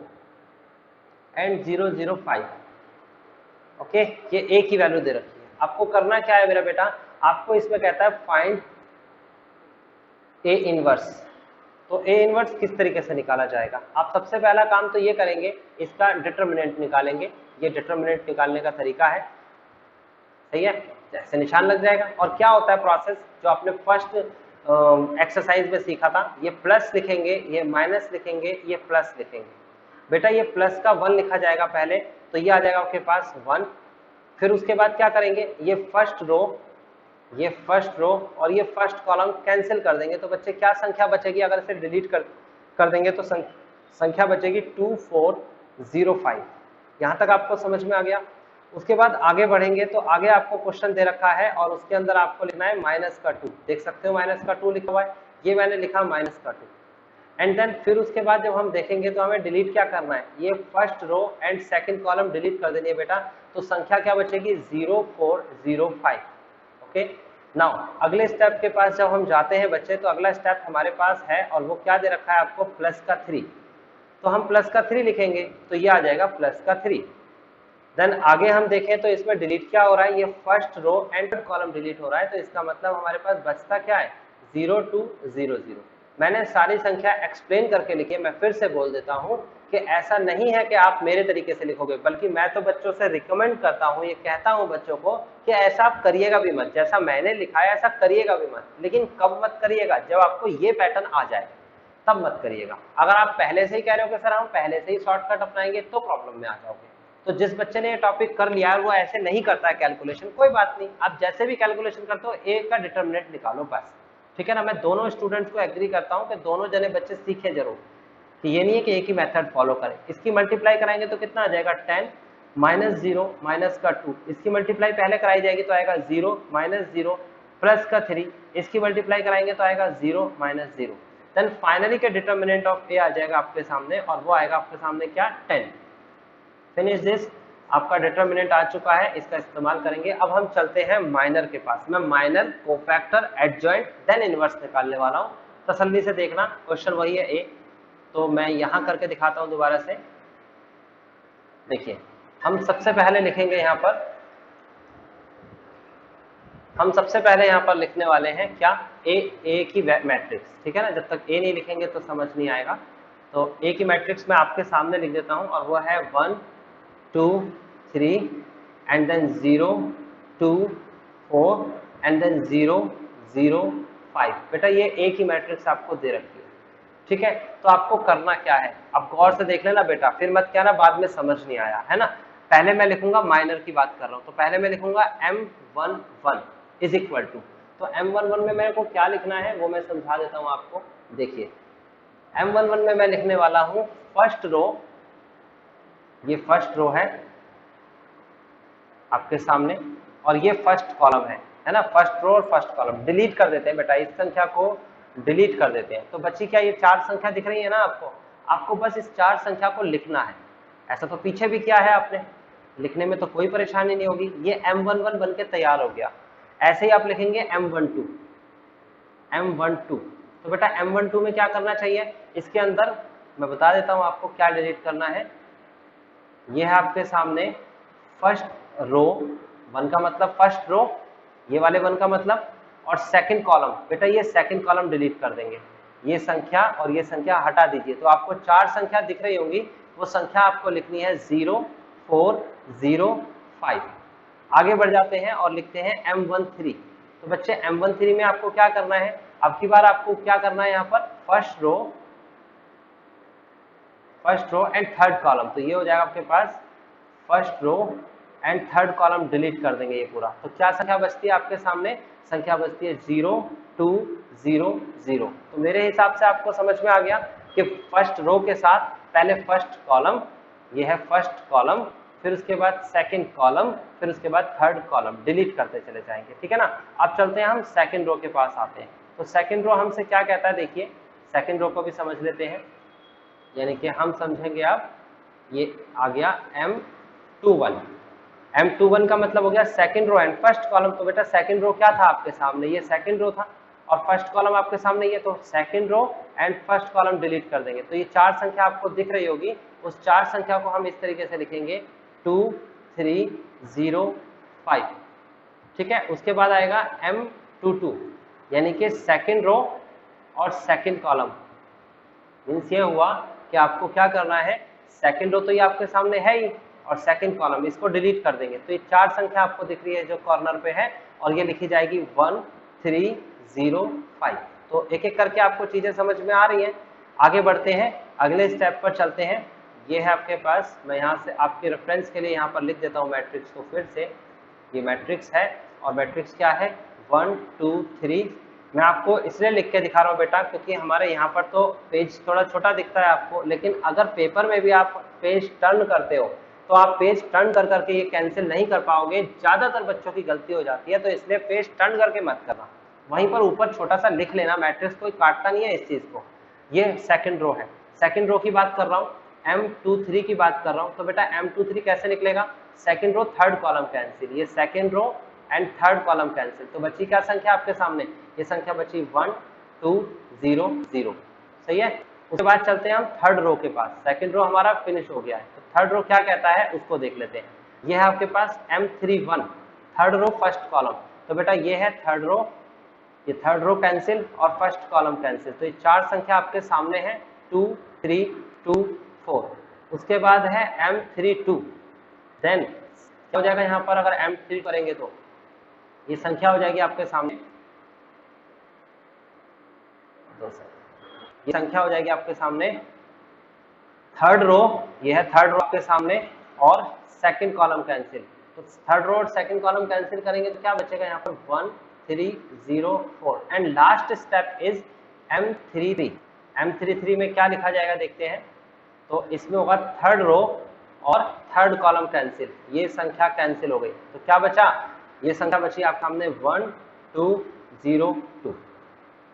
Speaker 1: एंड 0 0 5। ओके, ये ए की वैल्यू दे रखी है। आपको करना क्या है मेरा बेटा, आपको इसमें कहता है फाइंड ए इनवर्स। तो ए इनवर्स किस तरीके से निकाला जाएगा, आप सबसे पहला काम तो ये करेंगे, इसका डिटरमिनेंट निकालेंगे। ये डिटरमिनेंट निकालने का तरीका है, सही है, जैसे निशान लग जाएगा। और क्या होता है प्रोसेस जो आपने फर्स्ट एक्सरसाइज में सीखा था, ये प्लस लिखेंगे, ये माइनस लिखेंगे, ये प्लस लिखेंगे। बेटा ये प्लस का 1 लिखा जाएगा पहले, तो ये आ जाएगा आपके पास 1। फिर उसके बाद क्या करेंगे, ये फर्स्ट रो और ये फर्स्ट कॉलम कैंसिल कर देंगे, तो बच्चे क्या संख्या बचेगी, अगर इसे डिलीट कर देंगे तो संख्या बचेगी 2405। यहां तक आपको समझ में आ गया। उसके बाद आगे बढ़ेंगे तो आगे आपको क्वेश्चन दे रखा है और उसके अंदर आपको लिखना है -2। देख सकते हो -2 लिखा हुआ है, ये मैंने लिखा -2। एंड देन फिर उसके बाद जब हम देखेंगे तो हमें डिलीट क्या करना है, ये first row and second column delete कर देनी है बेटा, तो संख्या क्या बचेगी 0405। ओके, नाउ अगले स्टेप के पास जब हम जाते हैं बच्चे, तो अगला स्टेप हमारे पास है और वो क्या दे रखा है आपको, +3। तो हम +3 लिखेंगे तो ये आ जाएगा +3। देन आगे हम देखें तो इसमें डिलीट क्या हो रहा है, ये first row and column delete हो रहा है, तो इसका मतलब हमारे पास बचता क्या है 0200। मैंने सारी संख्या एक्सप्लेन करके लिखी है, मैं फिर से बोल देता हूं कि ऐसा नहीं है कि आप मेरे तरीके से लिखोगे, बल्कि मैं तो बच्चों से रिकमेंड करता हूं, ये कहता हूं बच्चों को कि ऐसा आप करिएगा भी मत, जैसा मैंने लिखा है ऐसा करिएगा भी मत। लेकिन कब मत करिएगा, जब आपको ये पैटर्न आ जाए। तब मत करिएगा। अगर आप पहले से ही कह रहे हो कि सर हम पहले से ही शॉर्टकट अपनाएंगे तो प्रॉब्लम में आ जाओगे। तो जिस बच्चे ने ये टॉपिक कर लिया है वो ऐसे नहीं करता है कैलकुलेशन, कोई बात नहीं, आप जैसे भी कैलकुलेशन करते हो ए का डिटर्मिनेंट निकालो बस, ठीक है ना। मैं दोनों स्टूडेंट्स को एग्री करता हूँ कि दोनों जने बच्चे सीखे जरूर, कि ये नहीं है कि एक ही मेथड फॉलो करें। इसकी मल्टीप्लाई कराएंगे तो कितना आ जाएगा 10 माइनस 0 माइनस का 2, इसकी मल्टीप्लाई पहले कराई जाएगी तो आएगा 0 माइनस 0 प्लस का 3, इसकी मल्टीप्लाई कराएंगे तो आएगा 0 माइनस 0। देन फाइनली के डिटर्मिनेंट ऑफ ए आ जाएगा आपके सामने, और वो आएगा आपके सामने क्या 10। फिनिश दिस, आपका डिटर्मिनेंट आ चुका है, इसका इस्तेमाल करेंगे। अब हम चलते हैं माइनर के पास। मैं minor, cofactor, adjoint then inverse निकालने वाला हूँ। तसल्ली से देखना, क्वेश्चन वही है ए। तो मैं यहां करके दिखाता हूं दोबारा से। देखिए हम सबसे पहले लिखेंगे यहां पर, हम सबसे पहले यहां पर लिखने वाले हैं क्या, ए की मैट्रिक्स, ठीक है ना। जब तक ए नहीं लिखेंगे तो समझ नहीं आएगा। तो ए की मैट्रिक्स मैं आपके सामने लिख देता हूं, और वो है 1 2 3 एंड देन 0 2 4 एंड देन 0 0 5। बेटा ये ए की मैट्रिक्स आपको दे रखी है, ठीक है। तो आपको करना क्या है, अब गौर से देख लेना बेटा, फिर मत कहना बाद में समझ नहीं आया, है ना। पहले मैं लिखूंगा, माइनर की बात कर रहा हूं, तो पहले मैं लिखूंगा M11 इज इक्वल टू, तो M11 में मेरे को क्या लिखना है वो मैं समझा देता हूं आपको। देखिए M11 में मैं लिखने वाला हूं फर्स्ट रो, ये फर्स्ट रो है आपके सामने, और ये फर्स्ट कॉलम है ना। फर्स्ट रो और फर्स्ट कॉलम डिलीट कर देते हैं बेटा, इस संख्या को डिलीट कर देते हैं। तो बच्ची क्या ये 4 संख्या दिख रही है ना आपको, आपको बस इस 4 संख्या को लिखना है। ऐसा तो पीछे भी किया है आपने, लिखने में तो कोई परेशानी नहीं होगी। ये M11 बन के तैयार हो गया। ऐसे ही आप लिखेंगे M12 M12। तो बेटा M12 में क्या करना चाहिए, इसके अंदर मैं बता देता हूं आपको क्या डिलीट करना है। ये है आपके सामने फर्स्ट रो, 1 का मतलब फर्स्ट रो, ये वाले 1 का मतलब, और सेकंड कॉलम, बेटा ये सेकंड कॉलम डिलीट कर देंगे। ये संख्या और ये संख्या हटा दीजिए। तो आपको 4 संख्या दिख रही होंगी, वो संख्या आपको लिखनी है 0 4 0 5। आगे बढ़ जाते हैं और लिखते हैं M13। तो बच्चे M13 में आपको क्या करना है, अब की बार आपको क्या करना है, यहाँ पर first row and third column. तो ये हो जाएगा आपके पास first row and third column delete कर देंगे ये पूरा। तो क्या संख्या बचती है आपके सामने, संख्या बचती है 0 2 0 0। तो मेरे हिसाब से आपको समझ में आ गया कि फर्स्ट रो के साथ पहले फर्स्ट कॉलम, ये है फर्स्ट कॉलम, फिर उसके बाद सेकंड कॉलम, फिर उसके बाद थर्ड कॉलम डिलीट करते चले जाएंगे, ठीक है ना। अब चलते हैं हम सेकंड रो के पास आते हैं। तो सेकंड रो हमसे क्या कहता है, देखिए सेकंड रो को भी समझ लेते हैं। यानी कि हम समझेंगे अब, ये आ गया M21 का मतलब हो गया second row and first column. तो बेटा सेकंड रो क्या था आपके सामने, ये सेकंड रो था, और फर्स्ट कॉलम आपके सामने ये, तो second row and first column delete कर देंगे। तो ये 4 संख्या आपको दिख रही होगी, उस 4 संख्या को हम इस तरीके से लिखेंगे 2 3 0 5, ठीक है। उसके बाद आएगा M22, यानी कि सेकंड रो और सेकंड कॉलम। मीन्स ये हुआ कि आपको क्या करना है, सेकंड रो तो ये आपके सामने है ही, और सेकंड कॉलम इसको डिलीट कर देंगे। तो ये 4 संख्या आपको दिख रही है जो कॉर्नर पे है, और ये लिखी जाएगी 1 3 0 5। तो एक एक करके आपको चीजें समझ में आ रही हैं। आगे बढ़ते हैं, अगले स्टेप पर चलते हैं। ये है आपके पास, मैं यहाँ से आपके रेफरेंस के लिए यहाँ पर लिख देता हूँ मैट्रिक्स को फिर से। ये मैट्रिक्स है, और मैट्रिक्स क्या है 1 2 3। मैं आपको इसलिए लिख के दिखा रहा हूँ बेटा, क्योंकि हमारे यहाँ पर तो पेज थोड़ा छोटा दिखता है आपको, लेकिन अगर पेपर में भी आप पेज टर्न करते हो तो आप पेज टर्न कर करके ये कैंसिल नहीं कर पाओगे। ज्यादातर बच्चों की गलती हो जाती है, तो इसलिए पेज टर्न करके मत करना, वहीं पर ऊपर छोटा सा लिख लेना। मैट्रिक्स कोई काटता नहीं है इस चीज को। ये सेकंड रो है, सेकंड रो की बात कर रहा हूँ, M23 की बात कर रहा हूँ। तो बेटा M23 कैसे निकलेगा, second row third column cancel, ये second row and third column cancel. तो बची क्या संख्या आपके सामने, ये संख्या बची 1 2 0 0, सही है। उसके बाद चलते हैं हम थर्ड रो के पास। सेकंड रो हमारा फिनिश हो गया है, तो थर्ड रो क्या कहता है उसको देख लेते हैं। ये है आपके पास M31, third row first column. तो बेटा ये है थर्ड रो, ये थर्ड रो कैंसिल और फर्स्ट कॉलम कैंसिल। तो ये 4 संख्या आपके सामने है 2 3 2 4। उसके बाद है M32, देन क्या हो जाएगा यहाँ पर, अगर M3 करेंगे तो ये संख्या हो जाएगी आपके सामने, ये संख्या हो जाएगी आपके सामने थर्ड रो, ये है थर्ड रो आपके सामने, और सेकंड कॉलम कैंसिल। तो थर्ड रो और सेकंड कॉलम कैंसिल करेंगे तो क्या बचेगा यहाँ पर 1 3 0 4 and last step is M33। M33 में क्या लिखा जाएगा देखते हैं। तो इसमें होगा थर्ड रो और थर्ड कॉलम कैंसिल, ये संख्या कैंसिल हो गई तो क्या बचा, ये संख्या बची आपके सामने 1 2 0 2।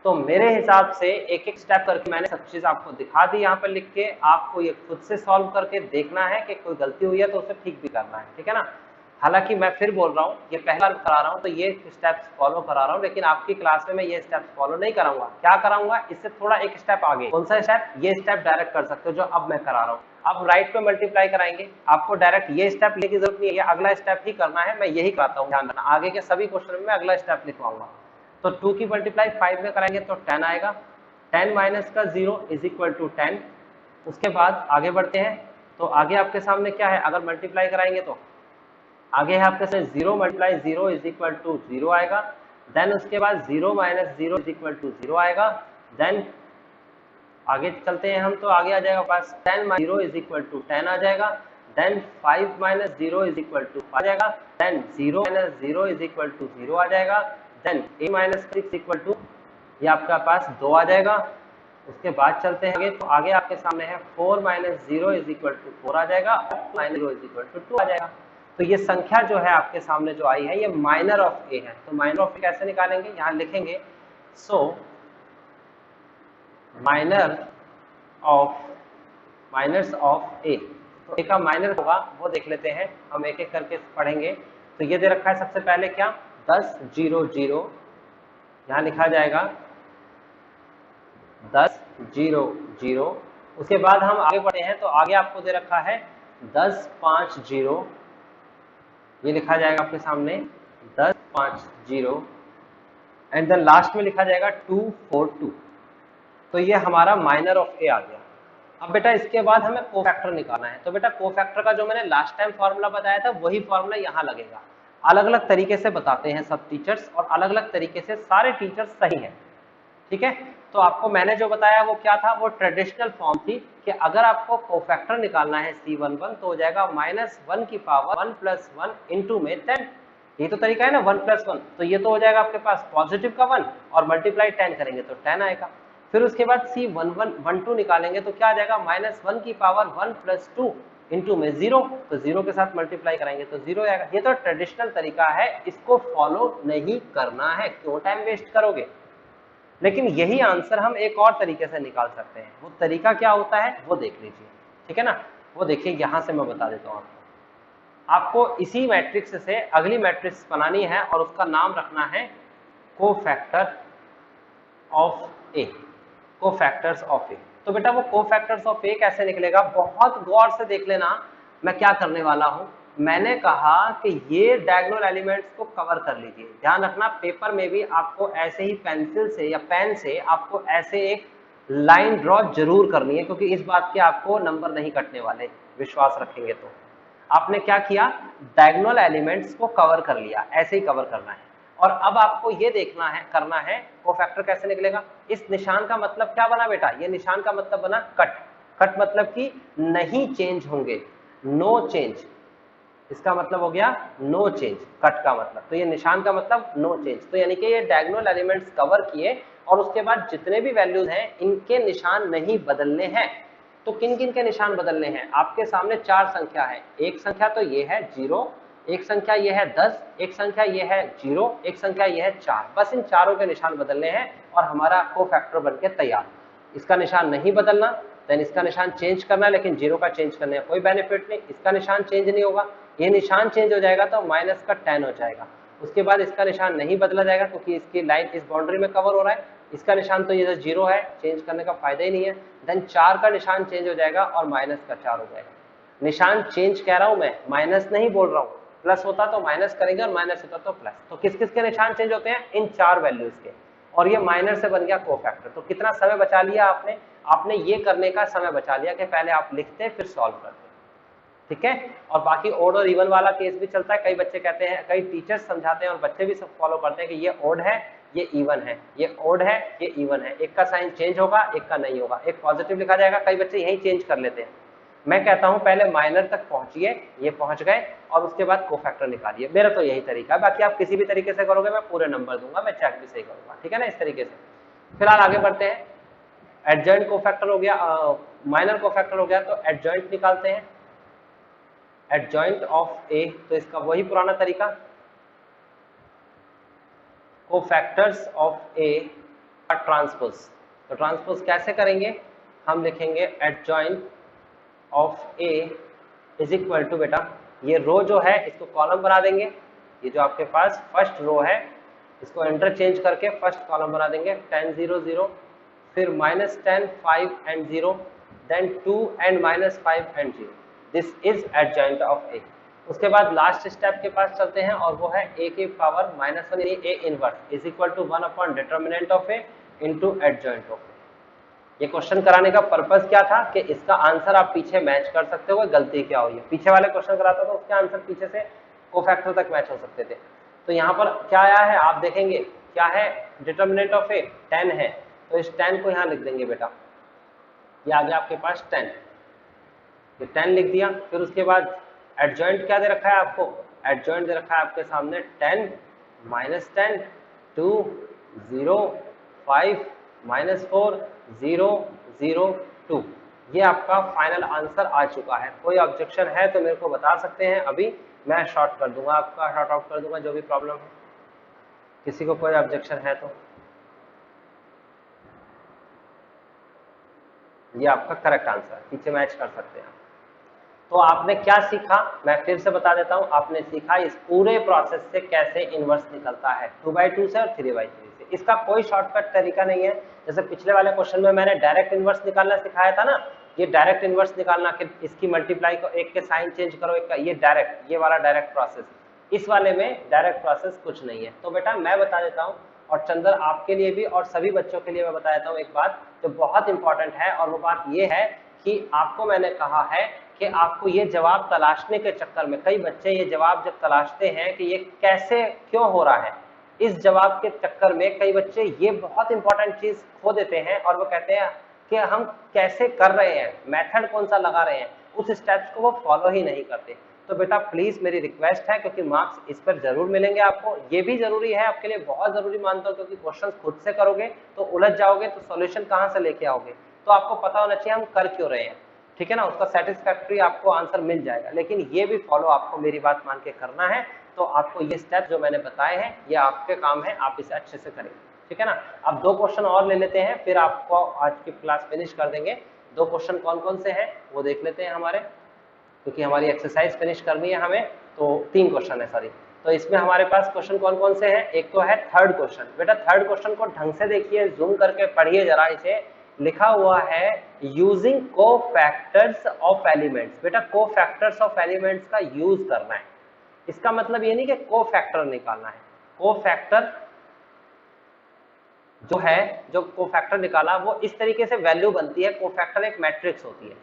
Speaker 1: तो मेरे हिसाब से एक एक स्टेप करके मैंने सब चीज आपको दिखा दी यहाँ पर लिख के, आपको ये खुद से सॉल्व करके देखना है कि कोई गलती हुई है तो उसे ठीक भी करना है, ठीक है ना। हालांकि मैं फिर बोल रहा हूँ, ये पहला करा रहा हूँ तो ये स्टेप्स फॉलो करा रहा हूँ, लेकिन आपकी क्लास में मैं ये स्टेप्स फॉलो नहीं कराऊंगा। क्या कराऊंगा, इससे थोड़ा एक स्टेप आगे। कौन सा स्टेप, ये स्टेप डायरेक्ट कर सकते हो जो अब मैं करा रहा हूँ। अब राइट पे मल्टीप्लाई कराएंगे, आपको डायरेक्ट ये स्टेप लेने की जरूरत नहीं है, ये अगला स्टेप ही करना है, मैं यही कराता हूँ, ध्यान रखना। आगे के सभी क्वेश्चन में अगला स्टेप लिखवाऊंगा। तो 2 की मल्टीप्लाई 5 में कराएंगे तो 10 आएगा, 10 माइनस का 0 इज इक्वल टू 10। उसके बाद आगे बढ़ते हैं, तो आगे आपके सामने क्या है, अगर मल्टीप्लाई कराएंगे तो आगे है आपके सामने 0 मल्टीप्लाई 0 इज इक्वल टू 0 आएगा। देन उसके बाद 0 माइनस 0 इज इक्वल टू 0 आएगा। देन आगे चलते हैं हम, तो आगे आ जाएगा पास 10 माइनस 0 इज इक्वल टू 10 आ जाएगा। Then 5 minus 0 is equal to 5 आ जाएगा। Then 0 minus 0 is equal to 0 आ जाएगा। Then a minus 6 equal to, ये आपका पास 2 आ जाएगा। उसके बाद चलते हैं आगे, तो आगे आपके सामने है 4 माइनस 0 इज इक्वल टू 4 आ जाएगा, और माइनस 0 इज इक्वल टू 2 आ जाएगा। तो ये संख्या जो है आपके सामने जो आई है ये माइनर ऑफ ए है। तो माइनर ऑफ ए कैसे निकालेंगे, यहाँ लिखेंगे सो माइनर्स ऑफ ए। तो ए का माइनर होगा वो देख लेते हैं, हम एक एक करके पढ़ेंगे। तो ये दे रखा है सबसे पहले क्या 10 0 0, यहाँ लिखा जाएगा 10 0 0। उसके बाद हम आगे बढ़े हैं, तो आगे आपको दे रखा है 10 5 0, ये लिखा जाएगा आपके सामने 10 5 0 एंड देन लास्ट में लिखा जाएगा 2 4 2। तो ये हमारा माइनर ऑफ ए आ गया। अब बेटा इसके बाद हमें कोफैक्टर निकालना है। तो बेटा कोफैक्टर का जो मैंने लास्ट टाइम फॉर्मूला बताया था वही फॉर्मूला यहाँ लगेगा। अलग अलग तरीके से बताते हैं सब टीचर्स, और अलग अलग तरीके से सारे टीचर्स सही हैं, ठीक है। तो आपको मैंने जो बताया वो क्या था, वो ट्रेडिशनल फॉर्म थी कि अगर आपको कोफैक्टर निकालना है C11 तो हो जाएगा -1 की पावर 1 + 1 इंटू में 10। ये तो तरीका है ना 1 + 1, तो ये तो हो जाएगा आपके पास पॉजिटिव का 1 और मल्टीप्लाई 10 करेंगे तो 10 आएगा। फिर उसके बाद C12 निकालेंगे तो क्या आ जाएगा -1 की पावर 1 + 2 इंटू में 0, तो 0 के साथ मल्टीप्लाई कराएंगे तो 0 आएगा। ये तो ट्रेडिशनल तरीका है, इसको फॉलो नहीं करना है, क्यों टाइम वेस्ट करोगे। लेकिन यही आंसर हम एक और तरीके से निकाल सकते हैं। वो तरीका क्या होता है वो देख लीजिए, ठीक है ना। वो देखिए यहां से मैं बता देता हूं आपको इसी मैट्रिक्स से अगली मैट्रिक्स बनानी है और उसका नाम रखना है cofactor of A, cofactors of A. तो बेटा वो कोफैक्टर्स ऑफ ए कैसे निकलेगा, बहुत गौर से देख लेना मैं क्या करने वाला हूं। मैंने कहा कि ये डायगोनल एलिमेंट्स को कवर कर लीजिए। ध्यान रखना पेपर में भी आपको ऐसे ही पेंसिल से या पेन से आपको ऐसे एक लाइन ड्रॉ जरूर करनी है, क्योंकि इस बात के आपको नंबर नहीं कटने वाले, विश्वास रखेंगे तो। आपने क्या किया, डायगोनल एलिमेंट्स को कवर कर लिया, ऐसे ही कवर करना है। और अब आपको ये देखना है, करना है कोफैक्टर कैसे निकलेगा। इस निशान का मतलब क्या बना बेटा, ये निशान का मतलब बना कट। कट मतलब कि नहीं चेंज होंगे, नो चेंज, इसका मतलब हो गया नो चेंज कट का मतलब। तो ये निशान का मतलब नो चेंज। तो यानी कि ये डायगोनल एलिमेंट्स कवर किए और उसके बाद जितने भी वैल्यूज हैं इनके निशान नहीं बदलने हैं। तो किन किन के निशान बदलने हैं, आपके सामने 4 संख्या है। एक संख्या तो ये है 0, एक संख्या ये है 10, एक संख्या ये है 0, एक संख्या ये है 4। बस इन चारों के निशान बदलने हैं और हमारा कोफैक्टर बनके तैयार। इसका निशान नहीं बदलना, देन इसका निशान चेंज करना, लेकिन 0 का चेंज करने का कोई बेनिफिट नहीं। इसका निशान चेंज नहीं होगा, ये निशान चेंज हो जाएगा तो माइनस का 10 हो जाएगा। उसके बाद इसका निशान नहीं बदला जाएगा क्योंकि इसकी लाइन इस बाउंड्री में कवर हो रहा है। इसका निशान तो ये 0 है, चेंज करने का फायदा ही नहीं है। देन 4 का निशान चेंज हो जाएगा और माइनस का 4 हो जाएगा। निशान चेंज कह रहा हूं मैं, माइनस नहीं बोल रहा हूं। प्लस होता तो माइनस करेंगे और माइनस होता तो प्लस। तो किस किस के निशान चेंज होते हैं, इन 4 वैल्यूज के। और ये माइनर से बन गया कोफैक्टर। तो कितना समय बचा लिया आपने ये करने का समय बचा लिया कि पहले आप लिखते फिर सॉल्व करते, ठीक है। और बाकी ओड और इवन वाला केस भी चलता है। कई बच्चे कहते हैं, कई टीचर्स समझाते हैं और बच्चे भी सब फॉलो करते हैं कि ये ओड है ये इवन है, ये ओड है, ये इवन है, एक का साइन चेंज होगा, एक का नहीं होगा, एक पॉजिटिव लिखा जाएगा। कई बच्चे यही चेंज कर लेते हैं। मैं कहता हूं पहले माइनर तक पहुंचिए, ये पहुंच गए, और उसके बाद कोफैक्टर निकालिए। मेरा तो यही तरीका है, बाकी आप किसी भी तरीके से करोगे मैं पूरे नंबर दूंगा, मैं चेक भी सही करूंगा, ठीक है ना, इस तरीके से। फिलहाल आगे बढ़ते हैं। एडजॉइंट कोफैक्टर हो गया, माइनर कोफैक्टर हो गया, तो एडजॉइंट निकालते हैं। एडजॉइंट ऑफ ए, तो इसका वही पुराना तरीका, कोफैक्टर्स ऑफ ए ट्रांसपोज। तो ट्रांसपोज कैसे करेंगे, हम लिखेंगे adjoint of A is equal to, बेटा ये रो जो है इसको कॉलम बना देंगे, ये जो आपके पास फर्स्ट रो है इसको इंटरचेंज करके फर्स्ट कॉलम बना देंगे, 10 0 0, फिर -10 5 and 0, then 2 and -5 and 0। This is adjoint of A. उसके बाद लास्ट स्टेप के पास चलते हैं, और वो है a की पावर -1 यानी a inverse is equal to 1 upon determinant of a into adjoint of A. ये क्वेश्चन कराने का पर्पस क्या था कि इसका आंसर आप पीछे मैच कर सकते हो, गलती क्या हुई है। पीछे वाले क्वेश्चन कराता तो उसके आंसर पीछे से कोफैक्टर तक मैच हो सकते थे। तो यहाँ पर क्या आया है आप देखेंगे, क्या है, डिटर्मिनेंट ऑफ ए 10 है, तो इस 10 को यहाँ लिख देंगे बेटा, ये आ गया आपके पास 10, ये 10 लिख दिया। फिर उसके बाद एडजॉइंट क्या दे रखा है आपको, एडजॉइंट दे रखा है आपके सामने 10 -10 2 0 5 -4 0 0 2। ये आपका फाइनल आंसर आ चुका है। कोई ऑब्जेक्शन है तो मेरे को बता सकते हैं, अभी मैं शॉर्ट कर दूंगा, आपका शॉर्ट आउट कर दूंगा जो भी प्रॉब्लम है। किसी को कोई ऑब्जेक्शन है तो ये आपका करेक्ट आंसर है, पीछे मैच कर सकते हैं। तो आपने क्या सीखा, मैं फिर से बता देता हूं, आपने सीखा इस पूरे प्रोसेस से कैसे इनवर्स निकलता है 2/2 से और 3/3 से। इसका कोई शॉर्टकट तरीका नहीं है। जैसे पिछले वाले क्वेश्चन में मैंने डायरेक्ट इनवर्स निकालना सिखाया था ना, ये डायरेक्ट इनवर्स निकालना कि इसकी मल्टीप्लाई को एक के साइन चेंज करो, एक का, ये डायरेक्ट, ये वाला डायरेक्ट प्रोसेस। इस वाले में डायरेक्ट प्रोसेस कुछ नहीं है। तो बेटा मैं बता देता हूँ, और चंदर आपके लिए भी और सभी बच्चों के लिए मैं बता देता हूँ एक बात जो बहुत इंपॉर्टेंट है, और वो बात ये है कि आपको मैंने कहा है कि आपको ये जवाब तलाशने के चक्कर में, कई बच्चे ये जवाब जब तलाशते हैं कि ये कैसे क्यों हो रहा है, इस जवाब के चक्कर में कई बच्चे ये बहुत इंपॉर्टेंट चीज खो देते हैं, और वो कहते हैं कि हम कैसे कर रहे हैं, मेथड कौन सा लगा रहे हैं, उस स्टेप्स को वो फॉलो ही नहीं करते। तो बेटा प्लीज मेरी रिक्वेस्ट है, क्योंकि मार्क्स इस पर जरूर मिलेंगे आपको, ये भी जरूरी है आपके लिए, बहुत जरूरी मानता हूँ, क्योंकि क्वेश्चन खुद से करोगे तो उलझ जाओगे, तो सॉल्यूशन कहाँ से लेके आओगे। तो आपको पता होना चाहिए हम कर क्यों रहे हैं, ठीक है ना, उसका सेटिस्फैक्टरी आपको आंसर मिल जाएगा। लेकिन ये भी फॉलो आपको मेरी बात मान के करना है। तो आपको ये स्टेप जो मैंने बताए हैं ये आपके काम है, आप इसे अच्छे से करेंगे, ठीक है ना। अब 2 क्वेश्चन और ले लेते हैं, फिर आपको आज की क्लास फिनिश कर देंगे। 2 क्वेश्चन कौन कौन से हैं वो देख लेते हैं हमारे, क्योंकि हमारी एक्सरसाइज फिनिश करनी है हमें, तो 3 क्वेश्चन है सॉरी। तो इसमें हमारे पास क्वेश्चन कौन कौन से हैं, एक तो है थर्ड क्वेश्चन। बेटा थर्ड क्वेश्चन को ढंग से देखिए, जूम करके पढ़िए जरा इसे। लिखा हुआ है यूजिंग कोफैक्टर्स ऑफ एलिमेंट्स। बेटा कोफैक्टर्स ऑफ एलिमेंट्स का यूज करना है, इसका मतलब ये नहीं कि कोफैक्टर निकालना है। कोफैक्टर जो है, जो कोफैक्टर निकाला वो इस तरीके से वैल्यू बनती है, कोफैक्टर एक मैट्रिक्स होती है।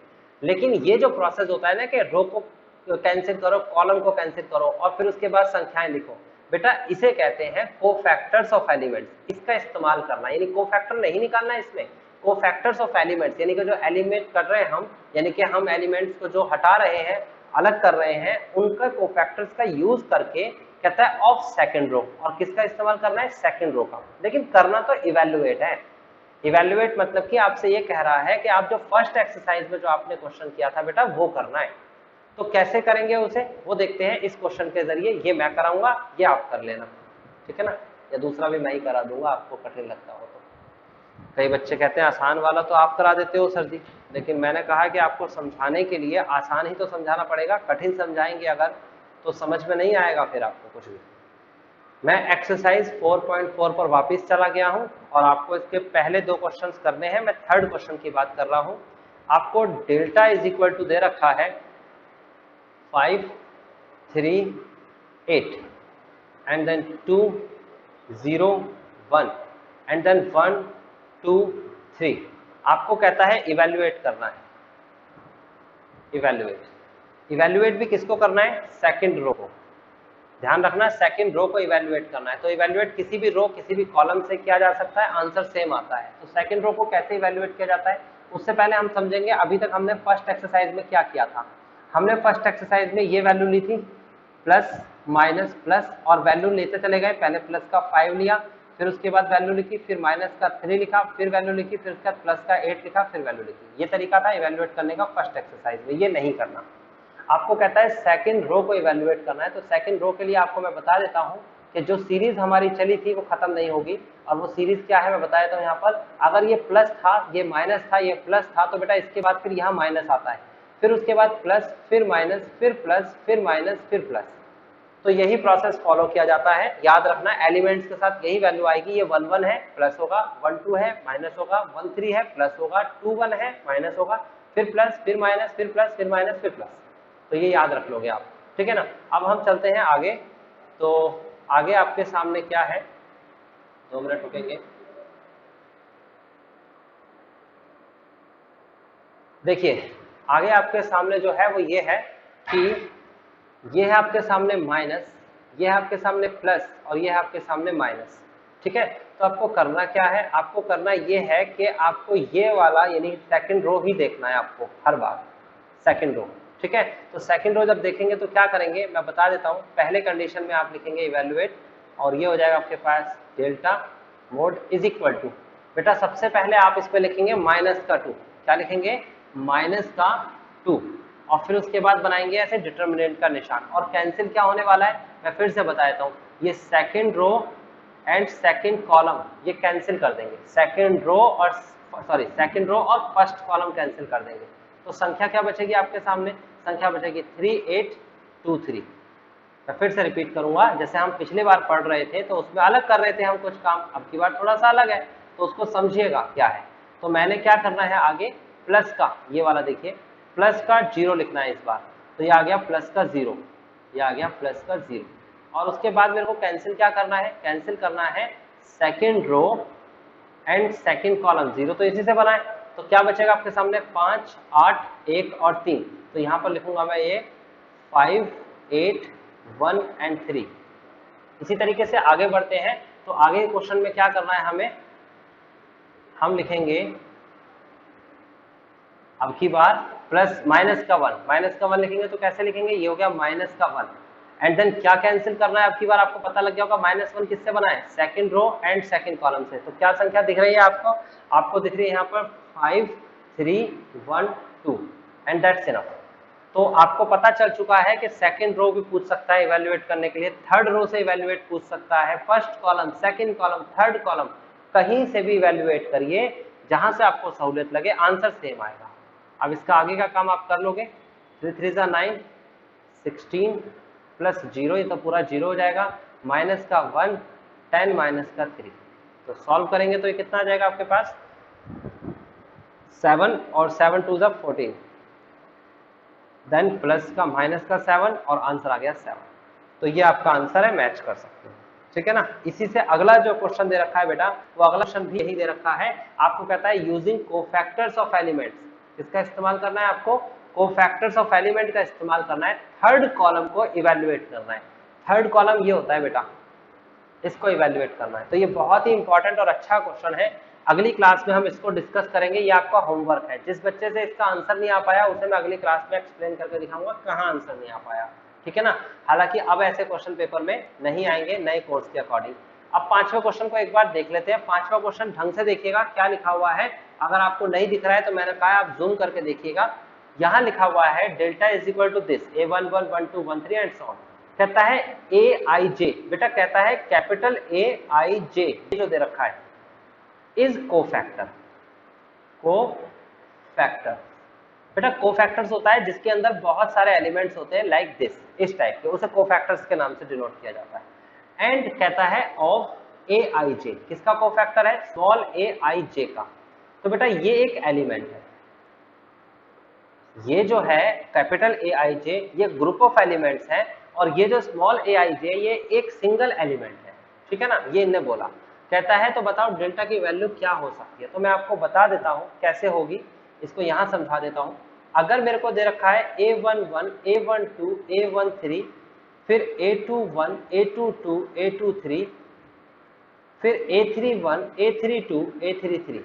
Speaker 1: लेकिन ये जो प्रोसेस होता है ना कि रो को कैंसिल करो, कॉलम को कैंसिल करो और फिर उसके बाद संख्याएं लिखो, बेटा इसे कहते हैं कोफैक्टर्स ऑफ एलिमेंट्स। इसका इस्तेमाल करना, यानी कोफैक्टर नहीं निकालना है इसमें, कोफैक्टर्स ऑफ एलिमेंट्स, यानी कि जो एलिमेंट कर रहे हैं हम, यानी कि हम एलिमेंट्स को जो हटा रहे हैं, अलग कर रहे हैं, उनका कोफैक्टर्स का यूज करके कहता है ऑफ सेकंड रो। और किसका इस्तेमाल करना है, सेकंड रो का। लेकिन करना तो इवैल्यूएट है। इवैल्यूएट मतलब कि आपसे ये कह रहा है कि आप जो फर्स्ट एक्सरसाइज में जो आपने क्वेश्चन किया था बेटा वो करना है। तो कैसे करेंगे उसे वो देखते हैं इस क्वेश्चन के जरिए। ये मैं कराऊंगा, ये आप कर लेना, ठीक है ना, या दूसरा भी मैं ही करा दूंगा आपको कठिन लगता हो तो। कई बच्चे कहते हैं आसान वाला तो आप करा देते हो सर जी, लेकिन मैंने कहा कि आपको समझाने के लिए आसान ही तो समझाना पड़ेगा, कठिन समझाएंगे अगर तो समझ में नहीं आएगा फिर आपको कुछ भी। मैं एक्सरसाइज 4.4 पर वापस चला गया हूं और आपको इसके पहले 2 क्वेश्चंस करने हैं। मैं थर्ड क्वेश्चन की बात कर रहा हूं। आपको डेल्टा इज इक्वल टू दे रखा है 5 3 8 एंड देन 2 0 1 एंड देन 1 2 3। आपको कहता है इवैल्यूएट करना है। इवैल्यूएट भी किसको करना है, सेकंड रो को। ध्यान रखना सेकंड रो को इवैल्यूएट करना है, तो इवैल्यूएट किसी भी रो किसी भी कॉलम से किया जा सकता है, आंसर सेम आता है। तो सेकंड रो को कैसे इवैल्यूएट किया जाता है उससे पहले हम समझेंगे अभी तक हमने फर्स्ट एक्सरसाइज में क्या किया था। हमने फर्स्ट एक्सरसाइज में ये वैल्यू ली थी प्लस माइनस प्लस, और वैल्यू लेते चले गए, पहले प्लस का 5 लिया, फिर उसके बाद वैल्यू लिखी, फिर माइनस का 3 लिखा, फिर वैल्यू लिखी, फिर उसके बाद प्लस का 8 लिखा, फिर वैल्यू लिखी। ये तरीका था इवैल्यूएट करने का फर्स्ट एक्सरसाइज में, ये नहीं करना। आपको कहता है सेकंड रो को इवैल्यूएट करना है, तो सेकंड रो के लिए आपको मैं बता देता हूं कि जो सीरीज हमारी चली थी वो खत्म नहीं होगी, और वो सीरीज क्या है मैं बता देता हूं। यहाँ पर अगर ये प्लस था, ये माइनस था, ये प्लस था, तो बेटा इसके बाद फिर यहाँ माइनस आता है, फिर उसके बाद प्लस, फिर माइनस, फिर प्लस, फिर माइनस, फिर प्लस। तो यही प्रोसेस फॉलो किया जाता है। याद रखना एलिमेंट्स के साथ यही वैल्यू आएगी। ये 1 1 है प्लस होगा, 1 2 है माइनस होगा, 1 3 है प्लस होगा, 2 1 है माइनस होगा, फिर प्लस, फिर माइनस, फिर प्लस, फिर माइनस, फिर प्लस। तो ये याद रख लोगे आप, ठीक है ना। अब हम चलते हैं आगे। तो आगे आपके सामने क्या है, 2 मिनट रुकेंगे। देखिए आगे आपके सामने जो है वो ये है कि ये है आपके सामने माइनस, ये है आपके सामने प्लस, और ये है आपके सामने माइनस, ठीक है। तो आपको करना क्या है, आपको करना ये है कि आपको ये वाला यानी सेकंड रो ही देखना है आपको हर बार, सेकंड रो, ठीक है। तो सेकंड रो जब देखेंगे तो क्या करेंगे मैं बता देता हूँ। पहले कंडीशन में आप लिखेंगे इवैल्यूएट, और ये हो जाएगा आपके पास delta mod is equal to, बेटा सबसे पहले आप इस पे लिखेंगे माइनस का 2, क्या लिखेंगे माइनस का 2, और फिर उसके बाद बनाएंगे ऐसे डिटर्मिनेंट का निशान, और कैंसिल क्या होने वाला है मैं फिर से बता देता हूँ। ये second row and second column ये कैंसिल कर देंगे, सेकंड रो और सेकंड रो और फर्स्ट कॉलम कैंसिल कर देंगे। तो संख्या क्या बचेगी आपके सामने, संख्या बचेगी 3 8 2 3। मैं फिर से रिपीट करूंगा, जैसे हम पिछली बार पढ़ रहे थे तो उसमें अलग कर रहे थे हम कुछ काम, अब की बार थोड़ा सा अलग है, तो उसको समझिएगा क्या है। तो मैंने क्या करना है आगे, प्लस का ये वाला देखिए, प्लस का 0 लिखना है इस बार, तो ये आ गया प्लस का 0, ये आ गया प्लस का 0। और उसके बाद मेरे को कैंसिल क्या करना है, कैंसिल करना है second row and second column, 0 तो इसी से बना है, तो क्या बचेगा आपके सामने 5 8 1 और 3। तो यहाँ पर लिखूंगा मैं ये 5 8 1 एंड 3। इसी तरीके से आगे बढ़ते हैं। तो आगे क्वेश्चन में क्या करना है हमें, हम लिखेंगे अब की बार प्लस माइनस का 1, माइनस का 1 लिखेंगे तो कैसे लिखेंगे, ये हो गया माइनस का 1, एंड देन क्या कैंसिल करना है अब की बार आपको पता लग गया होगा, माइनस 1 किससे बना है, second row and second column से। तो क्या संख्या दिख रही है आपको, आपको दिख रही है यहाँ पर 5 3 1 2 एंड दैट्स इनफ। तो आपको पता चल चुका है कि सेकंड रो भी पूछ सकता है इवैल्यूएट करने के लिए, थर्ड रो से इवैल्यूएट पूछ सकता है, first column, second column, third column, कहीं से भी इवैल्यूएट करिए, जहां से आपको सहूलियत लगे, आंसर सेम आएगा। अब इसका आगे का काम आप कर लोगे, 3 3 9 16 प्लस 0, ये तो पूरा 0 हो जाएगा, माइनस का 1 10 माइनस का 3। तो सॉल्व करेंगे तो ये कितना आ जाएगा आपके पास 7, और 7 2 14, देन प्लस का माइनस का 7, और आंसर आ गया 7। तो ये आपका आंसर है, मैच कर सकते हैं, ठीक है ना। इसी से अगला जो क्वेश्चन दे रखा है बेटा, वो अगला क्वेश्चन भी यही दे रखा है, आपको कहता है यूजिंग कोफैक्टर्स ऑफ एलिमेंट्स, किसका इस्तेमाल करना है आपको, कोफैक्टर्स ऑफ एलिमेंट का इस्तेमाल करना है, थर्ड कॉलम को इवैल्यूएट करना है। थर्ड कॉलम ये होता है बेटा, इसको इवैल्यूएट करना है। तो ये बहुत ही इंपॉर्टेंट और अच्छा क्वेश्चन है, अगली क्लास में हम इसको डिस्कस करेंगे, ये आपका होमवर्क है। जिस बच्चे से इसका आंसर नहीं आ पाया उसे मैं अगली क्लास में एक्सप्लेन करके दिखाऊंगा कहाँ आंसर नहीं आ पाया, ठीक है ना। हालांकि अब ऐसे क्वेश्चन पेपर में नहीं आएंगे नए कोर्स के अकॉर्डिंग। अब 5वें क्वेश्चन को एक बार देख लेते हैं। 5वां क्वेश्चन ढंग से देखिएगा क्या लिखा हुआ है, अगर आपको नहीं दिख रहा है तो मैंने कहा आप जूम करके देखिएगा। यहाँ लिखा हुआ है delta is equal to this, A11 1 2 1 3 and so on. कहता है AIJ, बेटा कहता है कैपिटल AIJ जो दे रखा है इज कोफैक्टर, कोफैक्टर बेटा कोफैक्टर्स होता है जिसके अंदर बहुत सारे एलिमेंट्स होते हैं लाइक दिस, इस टाइप के, उसे कोफैक्टर्स के नाम से डिनोट किया जाता है। एंड कहता है ऑफ AIJ, किसका कोफैक्टर है, स्मॉल AIJ का। तो बेटा ये एक एलिमेंट है, ये जो है कैपिटल AIJ ये ग्रुप ऑफ एलिमेंट्स है, और ये जो स्मॉल AIJ ये एक सिंगल एलिमेंट है, ठीक है ना। ये इन्होंने बोला, कहता है तो बताओ डेल्टा की वैल्यू क्या हो सकती है। तो मैं आपको बता देता हूं कैसे होगी, इसको यहां समझा देता हूं। अगर मेरे को दे रखा है A11 A12 A13 फिर A21, A22, A23, फिर A31, A32, A33।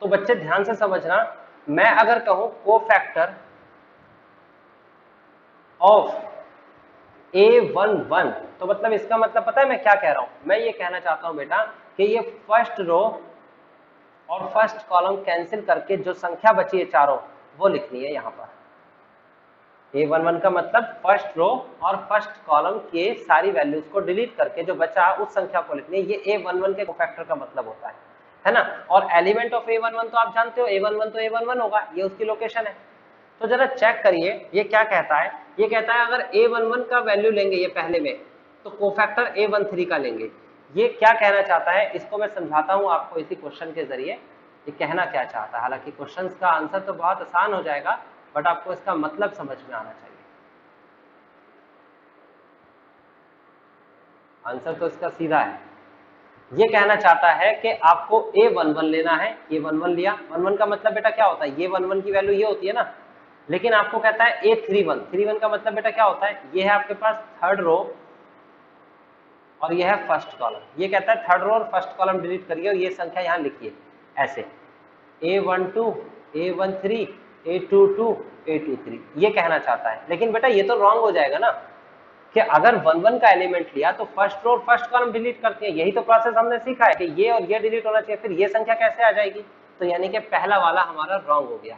Speaker 1: तो बच्चे ध्यान से समझना, मैं अगर कहूं कोफैक्टर ऑफ A11, तो मतलब इसका मतलब पता है मैं क्या कह रहा हूं? मैं ये कहना चाहता हूं बेटा कि ये फर्स्ट रो और फर्स्ट कॉलम कैंसिल करके जो संख्या बची है चारों, वो लिखनी है यहां पर। A11 का मतलब फर्स्ट रो और फर्स्ट कॉलम के सारी वैल्यूज को डिलीट करके जो बचा उस संख्या को लिखनी है। ये A11 के कोफैक्टर का मतलब होता है ना। और एलिमेंट ऑफ A11 तो आप जानते हो, A11 तो A11 होगा, ये उसकी लोकेशन है। तो जरा चेक करिए ये क्या कहता है। ये कहता है अगर A11 का वैल्यू लेंगे ये पहले में, तो कोफैक्टर A13 का लेंगे। ये क्या कहना चाहता है इसको मैं समझाता हूं आपको इसी क्वेश्चन के जरिए। ये कहना क्या चाहता है, हालांकि क्वेश्चन का आंसर तो बहुत आसान हो जाएगा, बट आपको इसका मतलब समझ में आना चाहिए। आंसर तो इसका सीधा है। ये कहना चाहता है कि आपको A11 लेना है। A11 लिया, 11 का मतलब बेटा क्या होता है? ये 11 की वैल्यू ये होती है ना। लेकिन आपको कहता है A31, 31 का मतलब बेटा क्या होता है? ये है आपके पास थर्ड रो और ये है फर्स्ट कॉलम। ये कहता है थर्ड रो और फर्स्ट कॉलम डिलीट करिए और ये संख्या यहां लिखिए ऐसे, A12, A13, A22, A23। ये कहना चाहता है। लेकिन बेटा ये तो रॉन्ग हो जाएगा ना, कि अगर 11 का एलिमेंट लिया तो फर्स्ट रो और फर्स्ट कॉलम डिलीट करते हैं। यही तो प्रोसेस हमने सीखा है कि ये और ये डिलीट होना चाहिए, फिर ये संख्या कैसे आ जाएगी? तो यानी कि पहला वाला हमारा रॉन्ग हो गया।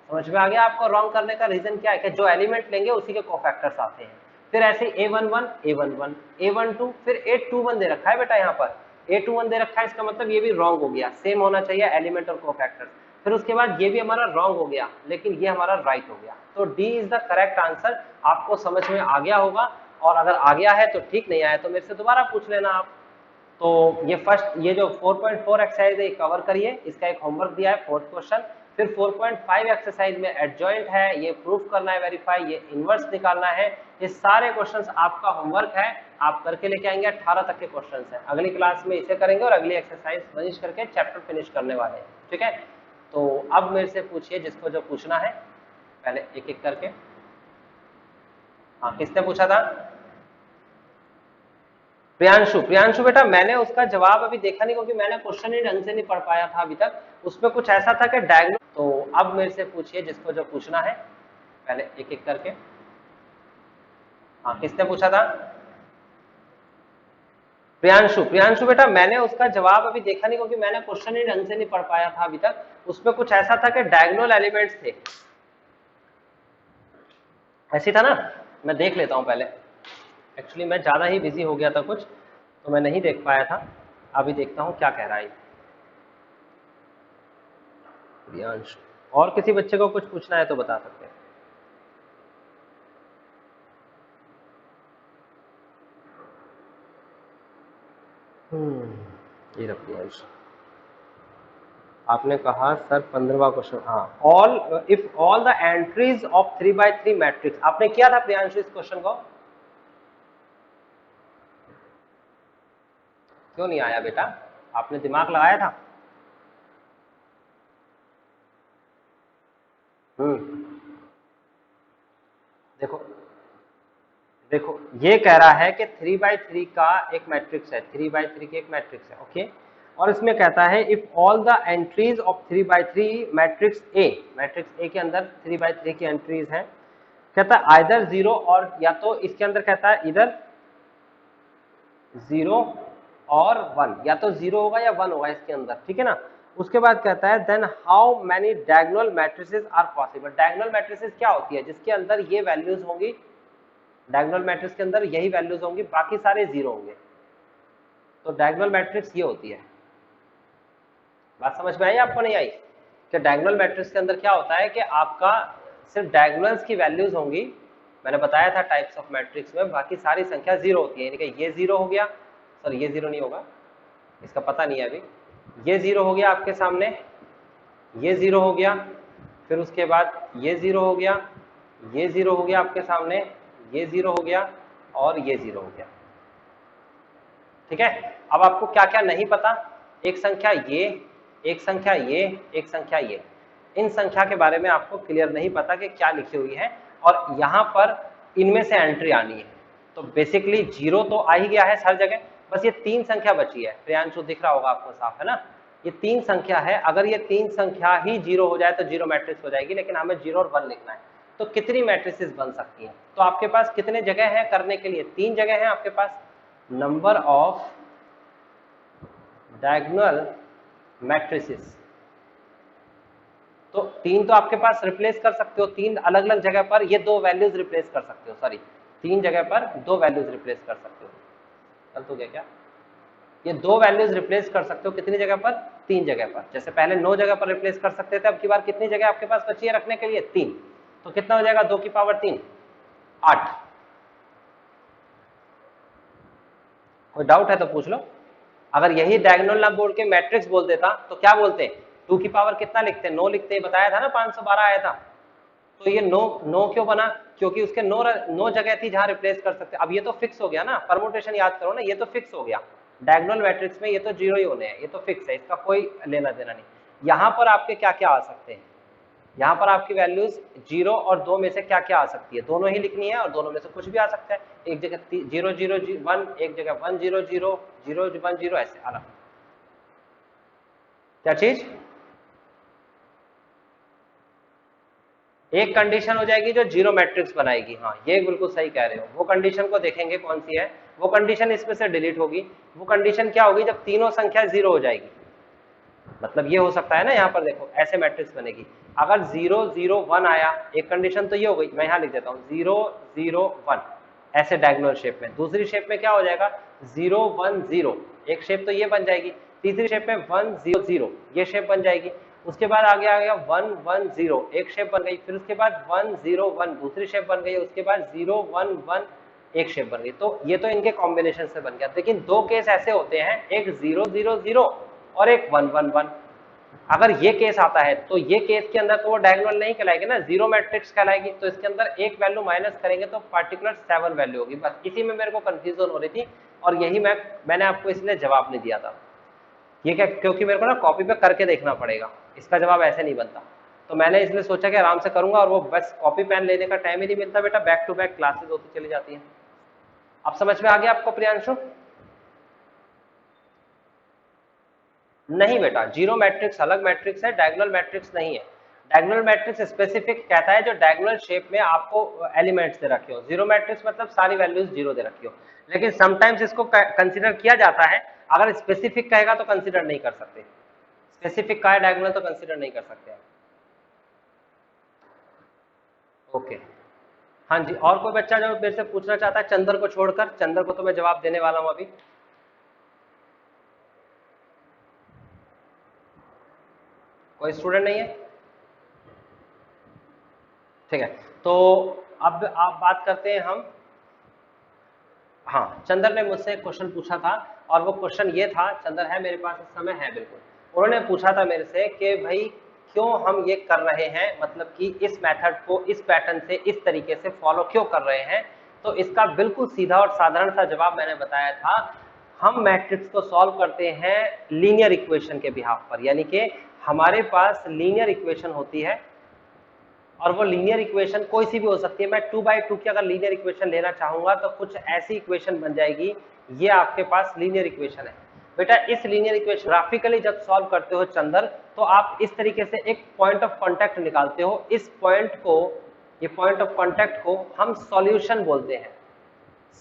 Speaker 1: समझ में आ गया आपको रॉन्ग करने का रीजन क्या है? कि जो एलिमेंट लेंगे उसी के कोफैक्टर्स आते हैं। फिर ऐसे A11, A11, A12, फिर A21 दे रखा है बेटा यहाँ पर, A21 दे रखा है, इसका मतलब ये भी रॉन्ग हो गया। सेम होना चाहिए एलिमेंट और कोफैक्टर्स। फिर उसके बाद ये भी हमारा रॉन्ग हो गया, लेकिन ये हमारा राइट हो गया। तो D is the correct answer. आपको समझ में आ गया होगा, और अगर आ गया है तो ठीक, नहीं आया तो मेरे से दोबारा पूछ लेना आप। तो ये फर्स्ट, ये जो 4.4 एक्सरसाइज है ये कवर करिए। इसका एक होमवर्क दिया है, फोर्थ क्वेश्चन। फिर 4.5 एक्सरसाइज में एडजॉइंट है, ये प्रूफ करना है, वेरीफाई, ये इनवर्स निकालना है। ये सारे क्वेश्चंस आपका होमवर्क है, आप करके लेके आएंगे। 18 तक के क्वेश्चंस हैं। अगली क्लास में इसे करेंगे और अगली एक्सरसाइज फिनिश करके चैप्टर फिनिश करने वाले हैं, ठीक है। तो अब मेरे से पूछिए जिसको जो पूछना है, पहले एक एक करके। हाँ, किसने पूछा था? प्रियांशु। प्रियांशु बेटा मैंने उसका जवाब अभी देखा नहीं, क्योंकि मैंने क्वेश्चन ही ढंग से नहीं पढ़ पाया था अभी तक। उसमें कुछ ऐसा था कि डायग्नोल। तो अब मेरे से पूछिए जिसको जो पूछना है, पहले एक एक करके। हाँ, किसने पूछा था? प्रियांशु। प्रियांशु बेटा मैंने उसका जवाब अभी देखा नहीं, क्योंकि मैंने क्वेश्चन ही ढंग से नहीं पढ़ पाया था अभी तक। उसमें कुछ ऐसा था कि डायग्नोल एलिमेंट्स थे, ऐसी था ना। मैं देख लेता हूं पहले। एक्चुअली मैं ज्यादा ही बिजी हो गया था कुछ, तो मैं नहीं देख पाया था। अभी देखता हूं क्या कह रहा है प्रियांशु। और किसी बच्चे को कुछ पूछना है तो बता सकते हैं। ये रहा प्रियांशु। आपने कहा सर 15वां क्वेश्चन, हाँ, all if all the entries of 3x3 matrix. आपने किया था प्रियांशु इस क्वेश्चन को? क्यों नहीं आया बेटा? आपने दिमाग लगाया था? देखो देखो, ये कह रहा है कि 3x3 का एक मैट्रिक्स है, 3x3 की एक मैट्रिक्स है, ओके। और इसमें कहता है if all the entries of 3x3 matrix A के अंदर 3x3 की एंट्रीज हैं, कहता है आइदर 0 और, या तो इसके अंदर कहता है इधर 0 और 1, या तो 0 होगा या 1 होगा इसके अंदर, ठीक है ना। उसके बाद कहता है then how many diagonal matrices are possible. Diagonal matrices क्या होती है? जिसके अंदर ये वैल्यूज होंगी, डायगोनल मैट्रिक्स के अंदर यही वैल्यूज होंगी, बाकी सारे 0 होंगे। तो डायगोनल मैट्रिक्स ये होती है। बात समझ में आई आपको, नहीं आई? कि डायगोनल मैट्रिक्स के अंदर क्या होता है कि आपका सिर्फ डायगोनल्स की वैल्यूज होंगी। मैंने बताया था टाइप्स ऑफ मैट्रिक्स में, बाकी सारी संख्या 0 होती है। यानी कि ये 0 हो गया, सर ये 0 नहीं होगा, इसका पता नहीं है अभी। ये 0 हो गया आपके सामने, ये 0 हो गया, फिर उसके बाद ये 0 हो गया, ये 0 हो गया आपके सामने, ये 0 हो गया और ये 0 हो गया, ठीक है। अब आपको क्या क्या नहीं पता, एक संख्या ये, एक संख्या ये, एक संख्या ये। इन संख्या के बारे में आपको क्लियर नहीं पता कि क्या लिखी हुई है। और यहाँ पर इनमें से एंट्री आनी है। तो बेसिकली 0 तो आ ही गया है हर जगह, बस ये 3 संख्या बची है। प्रियांशु दिख रहा होगा आपको साफ, है ना? ये 3 संख्या है, अगर ये 3 संख्या ही 0 हो जाए तो 0 मैट्रिक्स हो जाएगी, लेकिन हमें 0 और 1 लिखना है। तो कितनी मैट्रिसेस बन सकती हैं? तो आपके पास कितने जगह है करने के लिए? 3 जगह है आपके पास। नंबर ऑफ डायगोनल मैट्रिसेस, तो 3 तो आपके पास रिप्लेस कर सकते हो, 3 अलग अलग जगह पर ये 2 वैल्यूज रिप्लेस कर सकते हो, सॉरी 3 जगह पर 2 वैल्यूज रिप्लेस कर सकते हो। गलत हो गया क्या? ये 2 वैल्यूज रिप्लेस कर सकते हो कितनी जगह पर? 3 जगह पर। जैसे पहले 9 जगह पर रिप्लेस कर सकते थे, अब की बार कितनी जगह आपके पास बची है रखने के लिए? 3। तो कितना हो जाएगा 2 की पावर 3? 8। कोई डाउट है तो पूछ लो। अगर यही डायगोनल ना बोल के मैट्रिक्स बोल देता तो क्या बोलते? 2 की पावर कितना लिखते? 9 लिखते। बताया था ना 512 आया था। तो ये 9 क्यों बना? क्योंकि उसके 9 जगह थी जहां रिप्लेस कर सकते। अब ये तो फिक्स हो गया ना, परमुटेशन याद करो ना, ये तो फिक्स हो गया। डायगोनल मैट्रिक्स में ये तो 0 ही होने हैं, ये तो फिक्स है, इसका कोई लेना देना नहीं। यहां पर आपके क्या क्या आ सकते हैं? यहाँ पर आपकी वैल्यूज 0 और 2 में से क्या क्या आ सकती है? दोनों ही लिखनी है और दोनों में से कुछ भी आ सकता है। एक जगह 0 0 1, एक जगह 1 0 0 0 1 0, ऐसे अलग। क्या चीज? एक कंडीशन हो जाएगी जो 0 मैट्रिक्स बनाएगी। हाँ, ये बिल्कुल सही कह रहे हो। वो कंडीशन को देखेंगे कौन सी है। वो कंडीशन इसमें से डिलीट होगी। वो कंडीशन क्या होगी? जब तीनों संख्या 0 हो जाएगी। मतलब ये हो सकता है ना, यहाँ पर देखो ऐसे मैट्रिक्स बनेगी। अगर 0 0 1 आया, एक कंडीशन तो ये हो गई, मैं यहाँ लिख देता हूँ 0 0 1, ऐसे डायगोनल शेप में। दूसरी शेप में क्या हो जाएगा? 0 1 0, एक शेप तो ये बन जाएगी। तीसरी शेप में 1 0 0, ये शेप बन जाएगी। उसके बाद आगे आ गया 1 1 0, एक शेप बन गई। फिर उसके बाद 1 0 1, दूसरी शेप बन गई। उसके बाद 0 1 1, एक शेप बन गई। तो ये तो इनके कॉम्बिनेशन से बन गया। लेकिन 2 केस ऐसे होते हैं, एक 0 0 0 और एक 1 1 1। अगर ये केस आता है तो ये केस के अंदर तो वो डायगोनल नहीं कहलाएगी ना, 0 मैट्रिक्स कहलाएगी। तो इसके अंदर एक वैल्यू माइनस करेंगे तो पार्टिकुलर 7 वैल्यू होगी। बस इसी में मेरे को कंफ्यूजन हो रही थी और यही मैंने आपको इसलिए जवाब नहीं दिया था। ये क्या? क्योंकि मेरे को ना कॉपी पे करके देखना पड़ेगा, इसका जवाब ऐसे नहीं बनता। तो मैंने इसलिए सोचा कि आराम से करूंगा, और वो बस कॉपी पेन लेने का टाइम ही नहीं मिलता बेटा, बैक टू बैक क्लासेस होती चली जाती हैं। अब समझ में आ गया आपको प्रियांशु? नहीं बेटा, 0 मैट्रिक्स अलग मैट्रिक्स है, डायगोनल मैट्रिक्स नहीं है। डायगोनल मैट्रिक्स स्पेसिफिक कहता है जो डायगोनल शेप में आपको एलिमेंट्स दे रखे हो। 0 मैट्रिक्स मतलब सारी वैल्यूज 0 दे रखी हो। लेकिन समटाइम्स इसको कंसीडर किया जाता है। अगर स्पेसिफिक कहेगा तो कंसीडर नहीं कर सकते। स्पेसिफिक का है डायगोनल तो कंसीडर नहीं कर सकते आप। ओके, हाँ जी। और कोई बच्चा जो मेरे से पूछना चाहता है चंदर को छोड़कर? चंदर को तो मैं जवाब देने वाला हूं अभी। कोई स्टूडेंट नहीं है? ठीक है, तो अब आप बात करते हैं हम। हाँ, चंदर ने मुझसे एक क्वेश्चन पूछा था, और वो क्वेश्चन ये था, चंदर है मेरे पास इस समय? है बिल्कुल। उन्होंने पूछा था मेरे से कि भाई क्यों हम ये कर रहे हैं, मतलब कि इस मेथड को इस पैटर्न से इस तरीके से फॉलो क्यों कर रहे हैं। तो इसका बिल्कुल सीधा और साधारण सा जवाब मैंने बताया था। हम मैट्रिक्स को सॉल्व करते हैं लीनियर इक्वेशन के बिहाफ पर, यानी कि हमारे पास लीनियर इक्वेशन होती है, और वो लीनियर इक्वेशन कोई सी भी हो सकती है। मैं 2/2 की अगर लीनियर इक्वेशन लेना चाहूंगा तो कुछ ऐसी इक्वेशन बन जाएगी। ये आपके पास लीनियर इक्वेशन है बेटा। इस लीनियर इक्वेशन ग्राफिकली जब सॉल्व करते हो चंदर, तो आप इस तरीके से एक पॉइंट ऑफ कांटेक्ट निकालते हो। इस पॉइंट को, ये पॉइंट ऑफ कांटेक्ट को हम सॉल्यूशन बोलते हैं।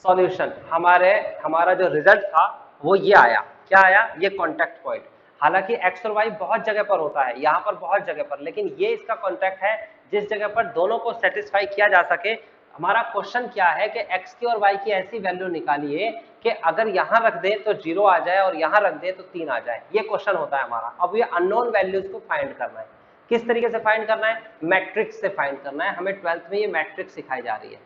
Speaker 1: सॉल्यूशन हमारा जो रिजल्ट था वो ये आया। क्या आया? ये कांटेक्ट पॉइंट। हालांकि एक्स और वाई बहुत जगह पर होता है, यहाँ पर बहुत जगह पर, लेकिन ये इसका कांटेक्ट है जिस जगह पर दोनों को सेटिस्फाई किया जा सके। हमारा क्वेश्चन क्या है कि एक्स की और वाई की ऐसी वैल्यू निकालिए कि अगर यहाँ रख दे तो 0 आ जाए और यहाँ रख दे तो 3 आ जाए। ये क्वेश्चन होता है हमारा। अब ये अननोन वैल्यूज को फाइंड करना है। किस तरीके से फाइंड करना है? मैट्रिक्स से फाइंड करना है। हमें 12th में ये मैट्रिक्स सिखाई जा रही है,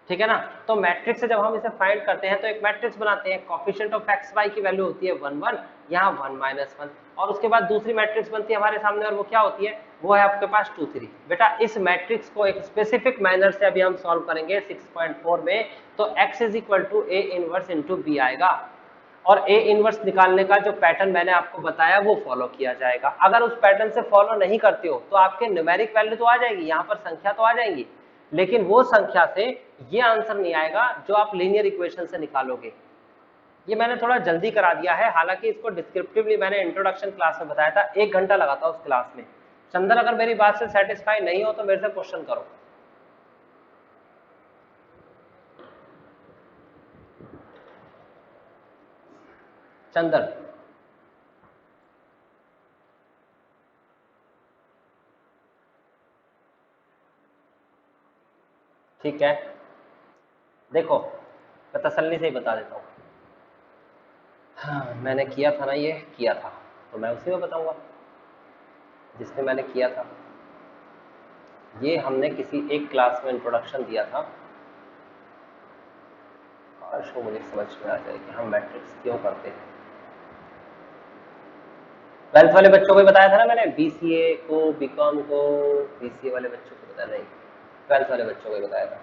Speaker 1: ठीक है ना। तो मैट्रिक्स से जब हम इसे फाइंड करते हैं तो एक मैट्रिक्स बनाते हैं। कोएफिशिएंट ऑफ एक्स वाई की वैल्यू होती है 1 1, यहाँ 1 -1, और उसके बाद दूसरी मैट्रिक्स बनती है हमारे सामने, और वो क्या होती है? वो है आपके पास 2 3। बेटा इस मैट्रिक्स को एक स्पेसिफिक मैनर से अभी हम सॉल्व करेंगे 6.4 में। तो x = A inverse into B आएगा, और A इनवर्स निकालने का जो पैटर्न मैंने आपको बताया वो फॉलो किया जाएगा। अगर उस पैटर्न से फॉलो नहीं करते हो तो आपके न्यूमेरिक वैल्यू तो आ जाएगी, यहाँ पर संख्या तो आ जाएगी, लेकिन वो संख्या से ये आंसर नहीं आएगा जो आप लीनियर इक्वेशन से निकालोगे। ये मैंने थोड़ा जल्दी करा दिया है, हालांकि इसको डिस्क्रिप्टिवली मैंने इंट्रोडक्शन क्लास में बताया था, 1 घंटा लगा था उस क्लास में। चंदन अगर मेरी बात से सेटिस्फाई नहीं हो तो मेरे से क्वेश्चन करो। चंदन, ठीक है, देखो मैं तसल्ली से ही बता देता हूँ। हाँ, मैंने किया था ना, ये किया था तो मैं उसी में बताऊंगा जिसने मैंने किया था। ये हमने किसी एक क्लास में इंट्रोडक्शन दिया था, और इसको मुझे समझ में आ जाए कि हम मैट्रिक्स क्यों करते हैं। 12th वाले बच्चों को ही बताया था ना मैंने, बीसीए को, बीकॉम को, बीसीए वाले बच्चों को बताया नहीं, 12th वाले बच्चों को ही बताया था।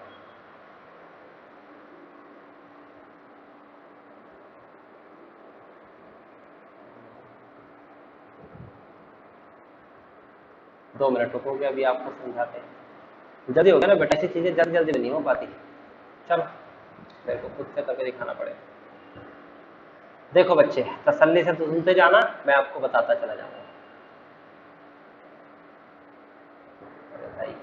Speaker 1: दो मिनट रुकोगे, अभी आपको समझाते हैं। जल्दी हो गया ना बेटा, ऐसी चीजें जल्दी जल्दी नहीं हो पाती। चलो मेरे को खुद से करके दिखाना पड़ेगा। देखो बच्चे, तसल्ली से सुनते जाना, मैं आपको बताता चला जाऊंगा। अरे भाई